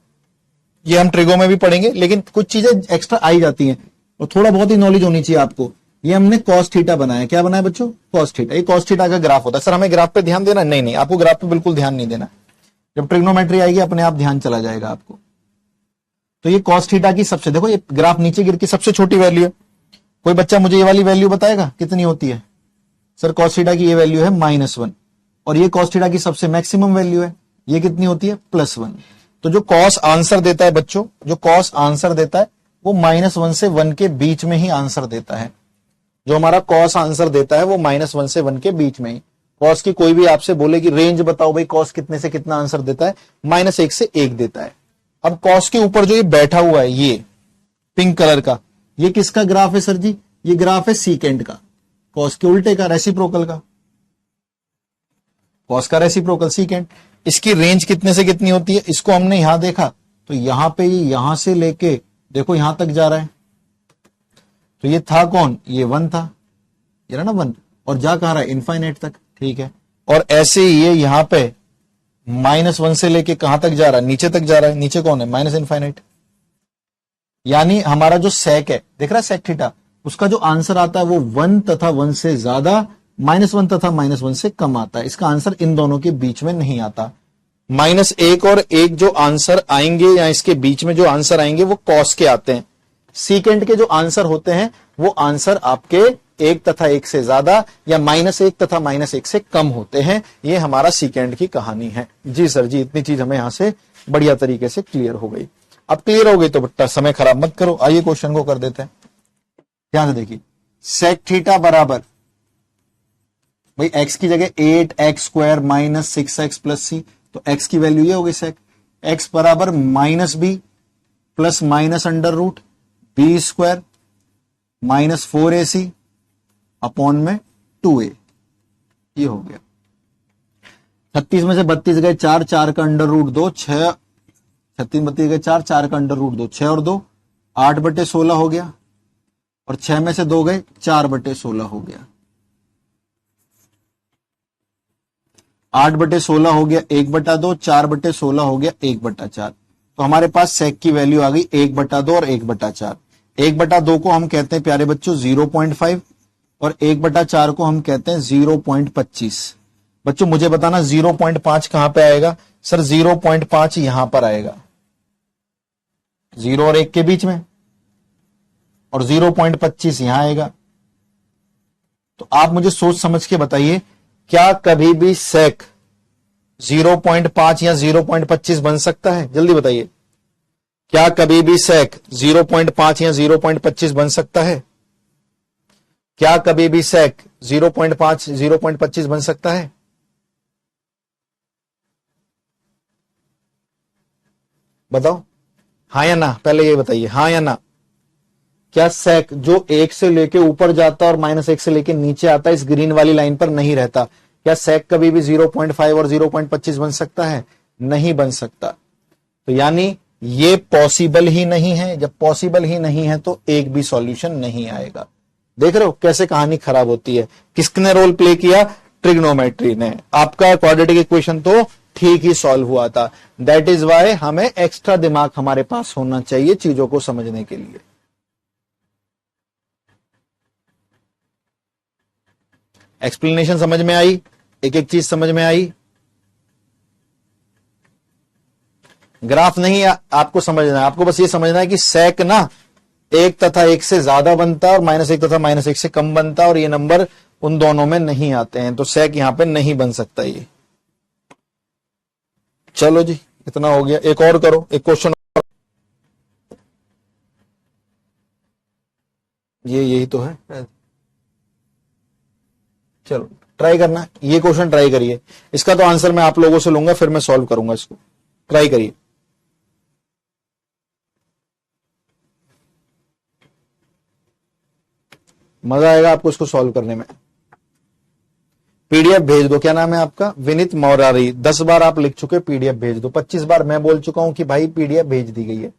ये हम ट्रिगो में भी पढ़ेंगे, लेकिन कुछ चीजें एक्स्ट्रा आई जाती हैं और थोड़ा बहुत ही नॉलेज होनी चाहिए आपको। ये हमने कॉस थीटा बनाया, क्या बनाया बच्चों? Cos theta. ये कॉस थीटा का ग्राफ होता है। सर हमें ग्राफ पे ध्यान देना? नहीं, आपको ग्राफ पे बिल्कुल ध्यान नहीं देना। जब ट्रिग्नोमेट्री आएगी अपने आप ध्यान चला जाएगा आपको। तो ये कॉस थीटा की सबसे, देखो ये ग्राफ नीचे गिर के सबसे छोटी वैल्यू है। कोई बच्चा मुझे ये वाली वैल्यू बताएगा कितनी होती है? सर कॉस थीटा की ये वैल्यू है -1 और ये कॉस थीटा की सबसे मैक्सिमम वैल्यू है, ये कितनी होती है? +1। तो जो कॉस आंसर देता है बच्चों, जो कॉस आंसर देता है वो -1 से 1 के बीच में ही आंसर देता है। जो हमारा कॉस आंसर देता है वो -1 से 1 के बीच में ही। कॉस की कोई भी आपसे बोले कि रेंज बताओ भाई, कॉस कितने से कितना आंसर देता है? -1 से 1 देता है। अब कॉस के ऊपर जो ये बैठा हुआ है, ये पिंक कलर का, ये किसका ग्राफ है सर जी? ये ग्राफ है सीकेंड का, कॉस के उल्टे का, रेसिप्रोकल का। कॉस का रेसिप्रोकल सीकेंड। इसकी रेंज कितने से कितनी होती है? इसको हमने यहां देखा तो यहां पे ये यहां से लेके देखो यहां तक जा रहा है। तो ये था कौन? ये 1 था, ये ना 1, और जा कहां रहा है? इनफाइनाइट तक, ठीक है। और ऐसे ही ये यहां पे -1 से लेके कहां तक जा रहा है? नीचे तक जा रहा है। नीचे कौन है? Minus infinite. यानी हमारा जो सेक है, देख रहा है सेक थीटा, उसका जो आंसर आता है वो 1 तथा 1 से ज्यादा, -1 तथा -1 से कम आता है। इसका आंसर इन दोनों के बीच में नहीं आता। -1 और 1 जो आंसर आएंगे या इसके बीच में जो आंसर आएंगे वो कॉस के आते हैं। सीकेंड के जो आंसर होते हैं वो आंसर आपके 1 तथा 1 से ज्यादा या -1 तथा -1 से कम होते हैं। ये हमारा सीकेंड की कहानी है। जी सर जी, इतनी चीज हमें यहां से बढ़िया तरीके से क्लियर हो गई। अब क्लियर हो गई तो बेटा समय खराब मत करो, आइए क्वेश्चन को कर देते हैं। ध्यान से देखिए, सेक थीटा बराबर भाई x की जगह 8x² - 6x + c, तो x की वैल्यू ये हो गई सेक। x बराबर -b plus -√b² -4ac upon में 2a, ये हो गया। 36 में से 32 गए 4, 4 का √2, 6, 36 32 गए 4, 4 का √2, 6 और 2 8/16 हो गया, और 6 में से 2 गए 4/16 हो गया। 8/16 हो गया 1/2, 4/16 हो गया 1/4। तो हमारे पास सेक की वैल्यू आ गई 1/2 और 1/4। 1/2 को हम कहते हैं प्यारे बच्चों 0.5 और 1/4 को हम कहते हैं 0.25। बच्चों मुझे बताना 0.5 कहां पे आएगा? सर 0.5 यहां पर आएगा, 0 और 1 के बीच में, और 0.25 यहां आएगा। तो आप मुझे सोच समझ के बताइए, क्या कभी भी सेक 0.5 या 0.25 बन सकता है? जल्दी बताइए, क्या कभी भी सेक 0.5 या 0.25 बन सकता है? क्या कभी भी सेक 0.5 0.25 बन सकता है? बताओ हाँ या ना, पहले ये बताइए हाँ या ना। क्या सेक जो 1 से लेके ऊपर जाता है और -1 से लेके नीचे आता है इस ग्रीन वाली लाइन पर नहीं रहता, क्या सेक कभी भी 0.5 और 0.25 बन सकता है? नहीं बन सकता। तो यानी ये पॉसिबल ही नहीं है। जब पॉसिबल ही नहीं है तो एक भी सॉल्यूशन नहीं आएगा। देख रहे हो कैसे कहानी खराब होती है? किसने रोल प्ले किया? ट्रिग्नोमेट्री ने। आपका क्वाड्रेटिक इक्वेशन तो ठीक ही सॉल्व हुआ था। दैट इज वाई हमें एक्स्ट्रा दिमाग हमारे पास होना चाहिए चीजों को समझने के लिए। एक्सप्लेनेशन समझ में आई? एक एक चीज समझ में आई? ग्राफ नहीं आपको समझना है, आपको बस ये समझना है कि सेक ना 1 तथा 1 से ज्यादा बनता है और -1 तथा -1 से कम बनता है, और ये नंबर उन दोनों में नहीं आते हैं, तो सेक यहां पे नहीं बन सकता ये। चलो जी, इतना हो गया। एक और करो, एक क्वेश्चन। ये यही तो है। चलो ट्राई करना, ये क्वेश्चन ट्राई करिए। इसका तो आंसर मैं आप लोगों से लूंगा, फिर मैं सॉल्व करूंगा इसको। ट्राई करिए। मजा आएगा आपको इसको सॉल्व करने में। पीडीएफ भेज दो। क्या नाम है आपका? विनीत मौरारी। 10 बार आप लिख चुके, पीडीएफ भेज दो। 25 बार मैं बोल चुका हूं कि भाई पीडीएफ भेज दी गई है।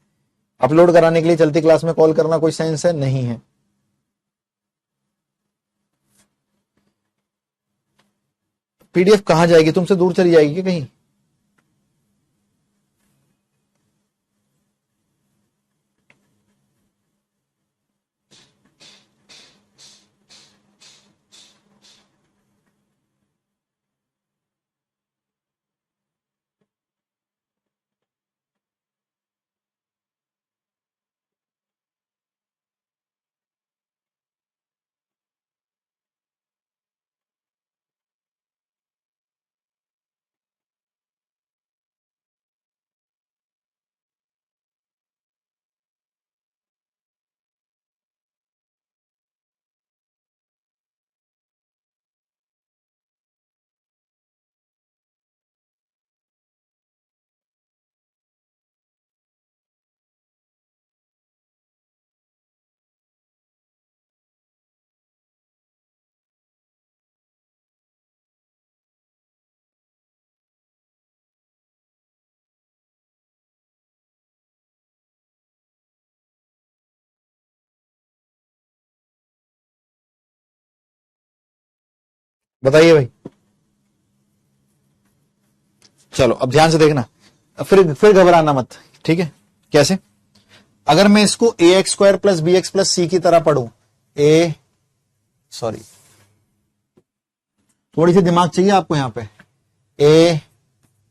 अपलोड कराने के लिए चलती क्लास में कॉल करना कोई सेंस है? नहीं है। पीडीएफ कहां जाएगी, तुमसे दूर चली जाएगी क्या कहीं? बताइए भाई। चलो अब ध्यान से देखना, फिर घबराना मत, ठीक है? कैसे? अगर मैं इसको A X square plus B X plus C की तरह पढ़ूं, थोड़ी सी दिमाग चाहिए आपको यहां पे। A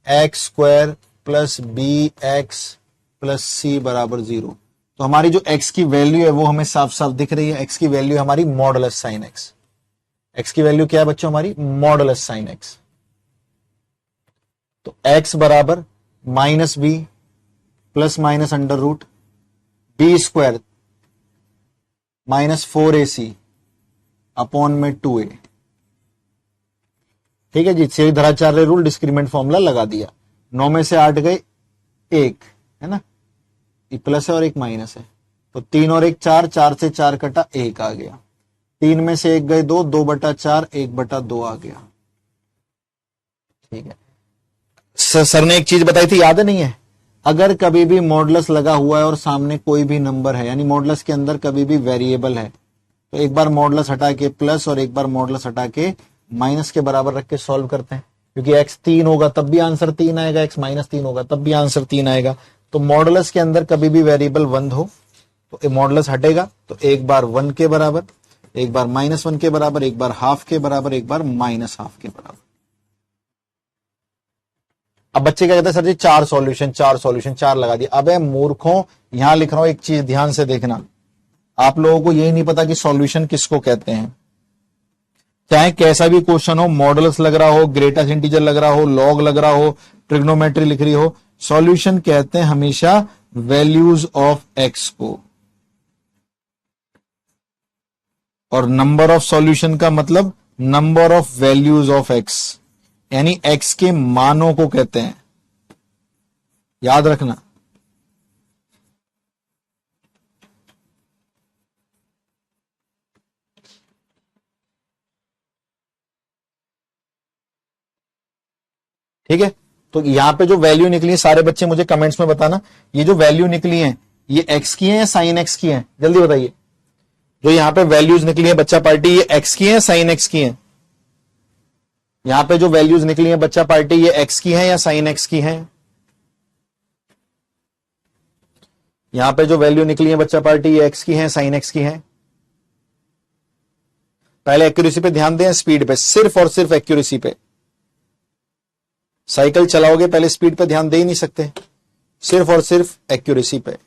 X square plus B X plus C बराबर 0, तो हमारी जो एक्स की वैल्यू है वो हमें साफ साफ दिख रही है। एक्स की वैल्यू हमारी मॉडुलस साइन एक्स। एक्स की वैल्यू क्या है बच्चों? हमारी मॉडुलस साइन एक्स। तो एक्स बराबर minus B plus minus under root B square minus 4ac upon में 2a। ठीक है जी, श्रीधराचार्य रूल, डिस्क्रीमेंट फॉर्मूला लगा दिया। 9 में से 8 गए, 1 है ना, ये प्लस है और एक माइनस है, तो 3 और 1 4, 4 से 4 कटा 1 आ गया। 3 में से 1 गए 2, 2/4, 1/2 आ गया। ठीक है सर ने एक चीज बताई थी, याद है नहीं है? अगर कभी भी मॉडुलस लगा हुआ है और सामने कोई भी नंबर है, यानी मॉडुलस के अंदर कभी भी वेरिएबल है, तो एक बार मॉडुलस हटा के प्लस और एक बार मॉडुलस हटा के माइनस के बराबर रख के सॉल्व करते हैं, क्योंकि x 3 होगा तब भी आंसर 3 आएगा, x माइनस 3 होगा तब भी आंसर 3 आएगा। तो मॉडुलस के अंदर कभी भी वेरिएबल 1 हो तो मॉडुलस हटेगा, तो एक बार 1 के बराबर, एक बार -1 के बराबर, एक बार हाफ के बराबर, एक बार -हाफ के बराबर। अब बच्चे क्या कहते हैं, सर जी 4 सॉल्यूशन 4 सॉल्यूशन 4 लगा दिया। अबे मूर्खों, यहां लिख रहा हूं एक चीज ध्यान से देखना, आप लोगों को यही नहीं पता कि सॉल्यूशन किसको कहते हैं। चाहे कैसा भी क्वेश्चन हो, मॉडुलस लग रहा हो, ग्रेटेस्ट इंटीजर लग रहा हो, लॉग लग रहा हो, ट्रिग्नोमेट्री लिख रही हो, सॉल्यूशन कहते हैं हमेशा वैल्यूज ऑफ एक्स को। और नंबर ऑफ सॉल्यूशन का मतलब number of values of x, यानी एक्स के मानों को कहते हैं, याद रखना। ठीक है, तो यहां पे जो वैल्यू निकली है, सारे बच्चे मुझे कमेंट्स में बताना, ये जो वैल्यू निकली है ये एक्स की है या साइन एक्स की है, जल्दी बताइए। जो यहां पे वैल्यूज निकली है बच्चा पार्टी, ये एक्स की है या साइन एक्स की है? यहां पे जो वैल्यूज निकली है बच्चा पार्टी, ये एक्स की है या साइन एक्स की है? यहां पे जो वैल्यू निकली है बच्चा पार्टी, ये एक्स की है साइन एक्स की है? पहले एक्यूरेसी पे ध्यान दें, स्पीड पे, सिर्फ और सिर्फ एक्यूरेसी पे। साइकिल चलाओगे पहले स्पीड पे ध्यान दे ही नहीं सकते, सिर्फ और सिर्फ एक्यूरेसी पे।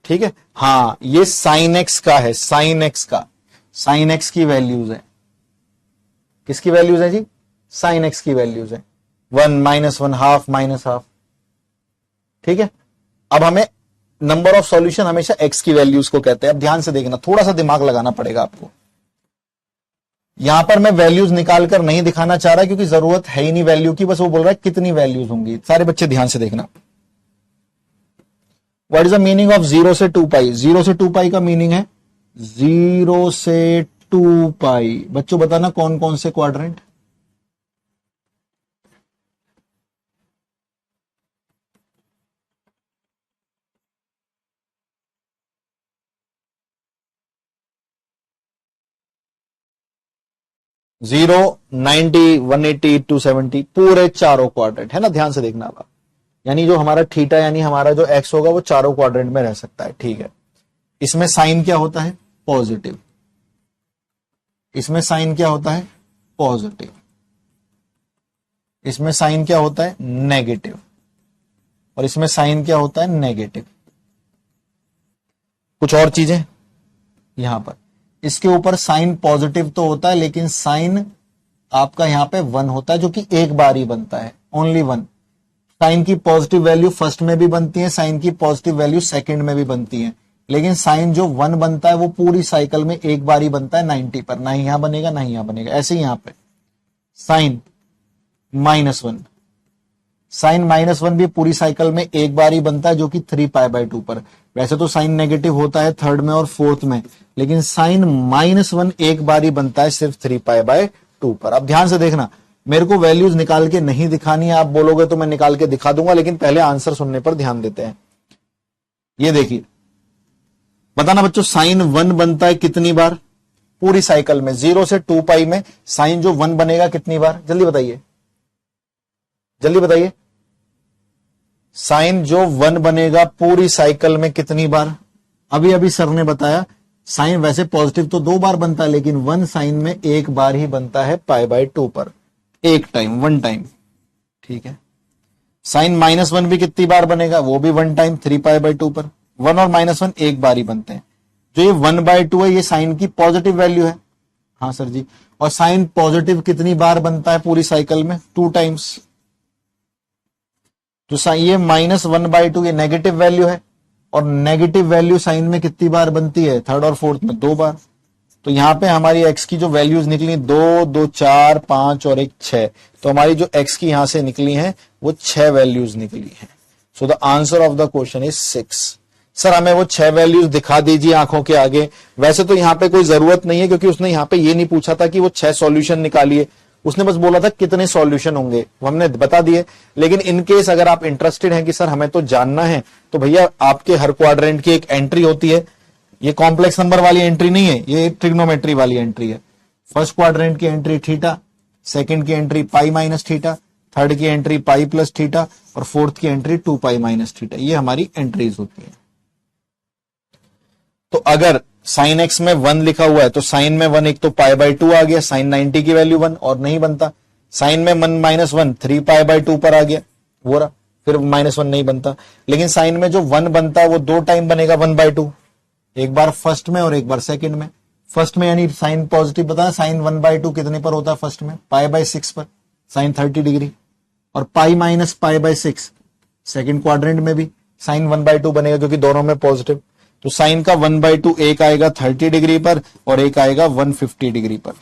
ठीक है, हाँ ये साइन एक्स का है, साइन एक्स का, साइन एक्स की वैल्यूज है। किसकी वैल्यूज है जी? साइन एक्स की वैल्यूज है, 1 -1 हाफ माइनस हाफ। ठीक है, अब हमें नंबर ऑफ सॉल्यूशन हमेशा एक्स की वैल्यूज को कहते हैं। अब ध्यान से देखना, थोड़ा सा दिमाग लगाना पड़ेगा आपको। यहां पर मैं वैल्यूज निकाल कर नहीं दिखाना चाह रहा क्योंकि जरूरत है ही नहीं वैल्यू की, बस वो बोल रहा है कितनी वैल्यूज होंगी। सारे बच्चे ध्यान से देखना, what is the meaning of 0 से 2 पाई? 0 से 2 पाई का मीनिंग है 0 से 2 पाई। बच्चों बताना कौन कौन से क्वाड्रेंट? 0, 90, 180, 270 पूरे चारों क्वाड्रेंट है ना, ध्यान से देखना आप। यानी जो हमारा थीटा यानी हमारा जो एक्स होगा वो चारों क्वाड्रेंट में रह सकता है, ठीक है। इसमें साइन क्या होता है? पॉजिटिव। इसमें साइन क्या होता है? पॉजिटिव। इसमें साइन क्या होता है? नेगेटिव। और इसमें साइन क्या होता है? नेगेटिव। कुछ और चीजें यहां पर, इसके ऊपर साइन पॉजिटिव तो होता है, लेकिन साइन आपका यहां पे 1 होता है, जो कि एक बार ही बनता है, ओनली 1। साइन की पॉजिटिव वैल्यू फर्स्ट में भी बनती है, साइन की पॉजिटिव वैल्यू सेकंड में भी बनती है, लेकिन साइन जो 1 बनता है वो पूरी साइकिल में एक बार ही बनता है 90 पर, ना ही यहां बनेगा ना ही यहां बनेगा। ऐसे ही यहां पे साइन -1, साइन -1 भी पूरी साइकिल में एक बार ही बनता है, जो कि 3π/2 पर। वैसे तो साइन नेगेटिव होता है थर्ड में और फोर्थ में, लेकिन साइन -1 एक बार ही बनता है सिर्फ 3π/2 पर। अब ध्यान से देखना, मेरे को वैल्यूज निकाल के नहीं दिखानी है, आप बोलोगे तो मैं निकाल के दिखा दूंगा, लेकिन पहले आंसर सुनने पर ध्यान देते हैं। ये देखिए, बताना बच्चों, साइन 1 बनता है कितनी बार पूरी साइकिल में? 0 से 2π में साइन जो 1 बनेगा कितनी बार? जल्दी बताइए, जल्दी बताइए। साइन जो 1 बनेगा पूरी साइकिल में कितनी बार? अभी अभी सर ने बताया, साइन वैसे पॉजिटिव तो 2 बार बनता है, लेकिन 1 साइन में एक बार ही बनता है π/2 पर, एक टाइम, 1 टाइम, ठीक है। साइन -1 भी कितनी बार बनेगा? वो भी 1 टाइम, 3π/2 पर। 1 और -1 एक बार ही बनते हैं। जो ये 1/2 है, ये साइन की पॉजिटिव वैल्यू है। हाँ सर जी। और साइन पॉजिटिव कितनी बार बनता है पूरी साइकिल में? 2 टाइम्स। तो ये -1/2 ये नेगेटिव वैल्यू है, और नेगेटिव वैल्यू साइन में कितनी बार बनती है? थर्ड और फोर्थ में 2 बार। तो यहां पे हमारी एक्स की जो वैल्यूज निकली 2, 2, 4, 5 और 1, 6, तो हमारी जो एक्स की यहां से निकली है वो 6 वैल्यूज निकली है। So the answer of the question is 6। Sir हमें वो 6 वैल्यूज दिखा दीजिए आंखों के आगे। वैसे तो यहां पे कोई जरूरत नहीं है, क्योंकि उसने यहां पे ये नहीं पूछा था कि वो 6 सॉल्यूशन निकालिए, उसने बस बोला था कितने सॉल्यूशन होंगे, वो हमने बता दिए। लेकिन इन केस अगर आप इंटरेस्टेड हैं कि सर हमें तो जानना है, तो भैया आपके हर क्वाड्रेंट की एक एंट्री होती है। ये कॉम्प्लेक्स नंबर वाली एंट्री नहीं है, ये ट्रिग्नोमेट्री वाली एंट्री है। फर्स्ट क्वाड्रेंट की एंट्री थीटा, सेकंड की entry pi minus theta, third की एंट्री पाई प्लस थीटा, और फोर्थ की एंट्री 2π माइनस थीटा। ये हमारी एंट्रीज होती है। तो अगर साइन एक्स में 1 लिखा हुआ है, तो साइन में 1 एक तो π/2 आ गया, साइन 90 की वैल्यू 1 और नहीं बनता। साइन में -1 3π/2 पर आ गया, वो रहा, फिर -1 नहीं बनता। लेकिन साइन में जो 1 बनता है वो 2 टाइम बनेगा 1/2, एक बार फर्स्ट में और एक बार सेकंड में। फर्स्ट में यानी साइन पॉजिटिव बताया, साइन 1/2 कितने पर होता है फर्स्ट में? π/6 पर, साइन 30 डिग्री। और पाई माइनस π/6 सेकंड क्वाड्रेंट में भी साइन 1/2 बनेगा, क्योंकि दोनों में पॉजिटिव। तो साइन का 1/2 एक आएगा 30 डिग्री पर और एक आएगा 150 डिग्री पर।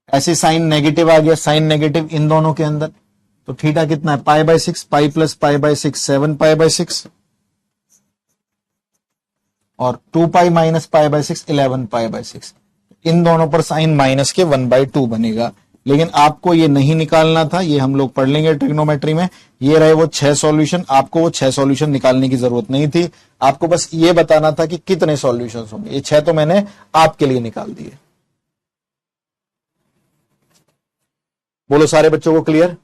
ऐसे साइन नेगेटिव आ गया, साइन नेगेटिव इन दोनों के अंदर, तो थीटा कितना है? π/6, पाई प्लस π/6 7π/6, और 2π माइनस π/6 11π/6। इन दोनों पर साइन माइनस के 1/2 बनेगा। लेकिन आपको ये नहीं निकालना था, ये हम लोग पढ़ लेंगे ट्रिग्नोमेट्री में। ये रहे वो 6 सॉल्यूशन, आपको वो 6 सॉल्यूशन निकालने की जरूरत नहीं थी, आपको बस ये बताना था कि कितने सॉल्यूशंस होंगे। ये 6 तो मैंने आपके लिए निकाल दिए। बोलो सारे बच्चों को क्लियर?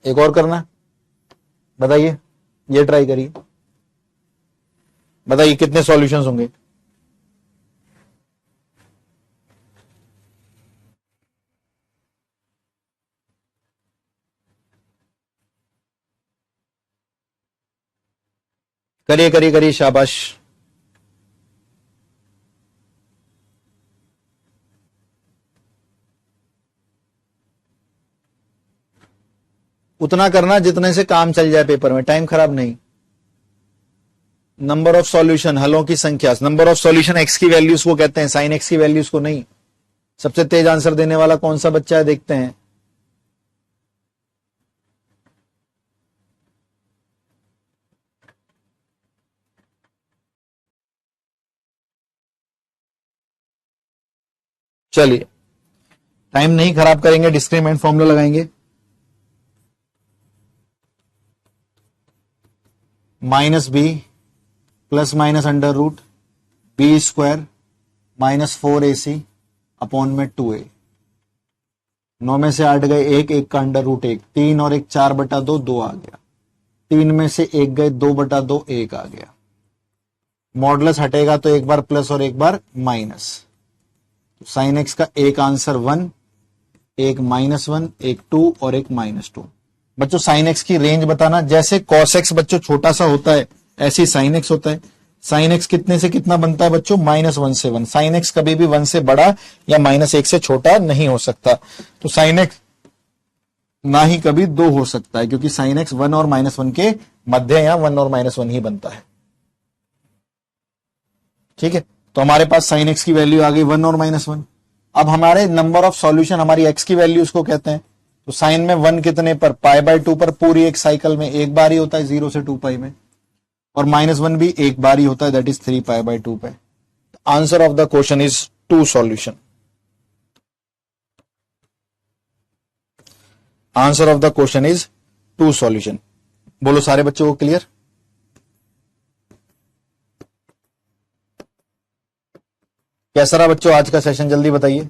एक और करना, बताइए, ये ट्राई करिए, बताइए कितने सॉल्यूशंस होंगे। करिए करिए करिए, शाबाश। उतना करना जितने से काम चल जाए पेपर में, टाइम खराब नहीं। नंबर ऑफ सॉल्यूशन, हलों की संख्या, नंबर ऑफ सॉल्यूशन एक्स की वैल्यूज को कहते हैं, साइन एक्स की वैल्यूज को नहीं। सबसे तेज आंसर देने वाला कौन सा बच्चा है, देखते हैं। चलिए, टाइम नहीं खराब करेंगे, डिस्क्रिमिनेंट फॉर्मूला लगाएंगे। Minus B plus minus under root B square minus 4ac upon में 2a। 9 में से 8 गए 1, 1 का अंडर रूट 1, 3 और 1 4/2, 2 आ गया। 3 में से 1 गए 2/2, 1 आ गया। मॉडुलस हटेगा तो एक बार प्लस और एक बार माइनस। साइन एक्स का एक आंसर 1, एक -1, एक 2 और एक -2। बच्चों साइन एक्स की रेंज बताना, जैसे कॉस एक्स बच्चों छोटा सा होता है ऐसे साइन एक्स होता है। साइन एक्स कितने से कितना बनता है बच्चों? -1 से 1। साइन एक्स कभी भी 1 से बड़ा या -1 से छोटा नहीं हो सकता। तो साइन एक्स ना ही कभी 2 हो सकता है, क्योंकि साइन एक्स 1 और -1 के मध्य या 1 और -1 ही बनता है। ठीक है, तो हमारे पास साइन एक्स की वैल्यू आ गई 1 और -1। अब हमारे नंबर ऑफ सॉल्यूशन, हमारी एक्स की वैल्यू उसको कहते हैं। तो साइन में 1 कितने पर? π/2 पर। पूरी एक साइकिल में एक बार ही होता है 0 से 2π में। और -1 भी एक बार ही होता है, दैट इज 3π/2 पे। Answer of the question is 2 solution. Answer of the question is 2 solution. बोलो सारे बच्चों को क्लियर? कैसा रहा बच्चों आज का सेशन? जल्दी बताइए।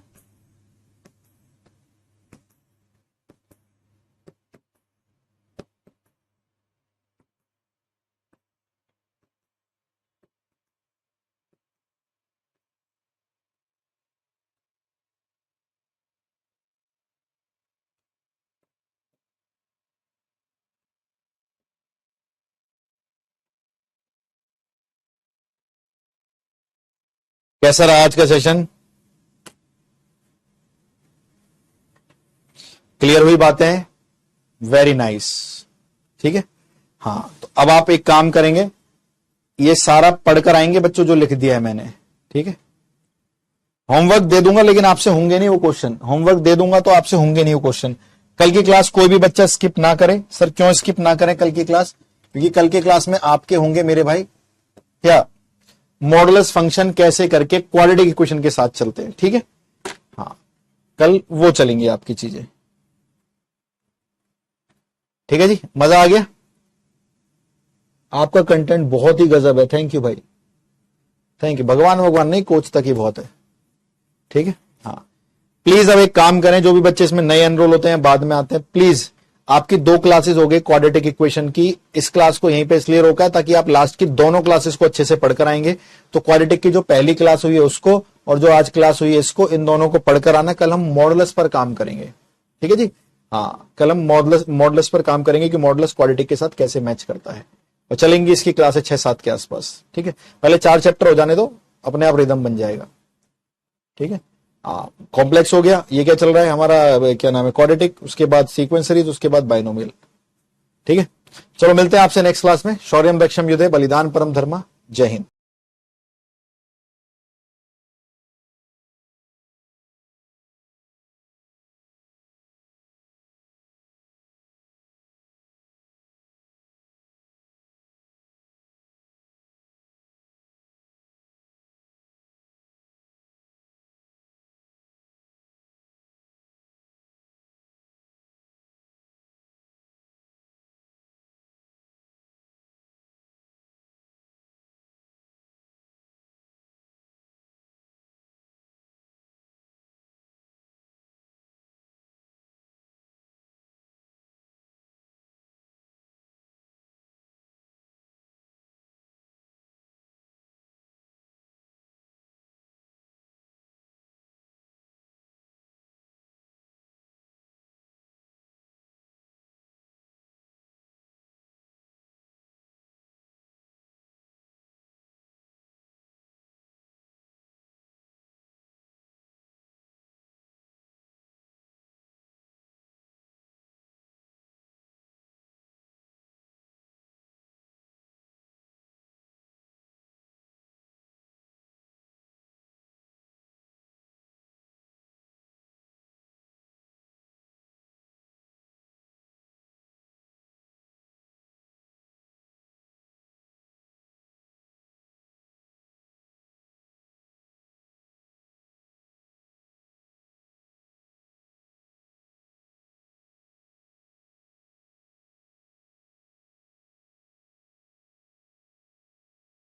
कैसा रहा आज का सेशन? क्लियर हुई बातें? Very nice. ठीक है, हाँ तो अब आप एक काम करेंगे, ये सारा पढ़कर आएंगे बच्चों जो लिख दिया है मैंने। ठीक है, होमवर्क दे दूंगा लेकिन आपसे होंगे नहीं वो क्वेश्चन। होमवर्क दे दूंगा तो आपसे होंगे नहीं वो क्वेश्चन। कल की क्लास कोई भी बच्चा स्किप ना करे। सर क्यों स्किप ना करें कल की क्लास? क्योंकि कल की क्लास में आपके होंगे मेरे भाई क्या, मॉडुलस फंक्शन कैसे करके क्वाड्रेटिक इक्वेशन के साथ चलते हैं। ठीक है, हाँ कल वो चलेंगी आपकी चीजें। ठीक है जी, मजा आ गया? आपका कंटेंट बहुत ही गजब है। थैंक यू भाई, थैंक यू। भगवान नहीं, कोच तक ही बहुत है। ठीक है, हाँ प्लीज अब एक काम करें, जो भी बच्चे इसमें नए एनरोल होते हैं बाद में आते हैं, प्लीज आपकी 2 क्लासेस हो गई क्वाड्रेटिक इक्वेशन की। इस क्लास को यहीं पे इसलिए रोका है ताकि आप लास्ट की दोनों क्लासेस को अच्छे से पढ़कर आएंगे। तो क्वाड्रेटिक की जो पहली क्लास हुई है उसको, और जो आज क्लास हुई है इसको, इन दोनों को पढ़कर आना। कल हम मॉडुलस पर काम करेंगे। ठीक है जी, हाँ कल हम मॉडुलस पर काम करेंगे कि मॉडुलस क्वाड्रेटिक के साथ कैसे मैच करता है। और चलेंगी इसकी क्लासें 6-7 के आसपास। ठीक है, पहले 4 चैप्टर हो जाने दो, अपने आप रिदम बन जाएगा। ठीक है, कॉम्प्लेक्स हो गया। ये क्या चल रहा है हमारा, क्या नाम है, क्वाड्रेटिक, उसके बाद सीक्वेंस सीरीज, उसके बाद बाइनोमियल। ठीक है, चलो मिलते हैं आपसे नेक्स्ट क्लास में। शौर्यम दक्षम युधे बलिदान परम धर्मा। जय हिंद।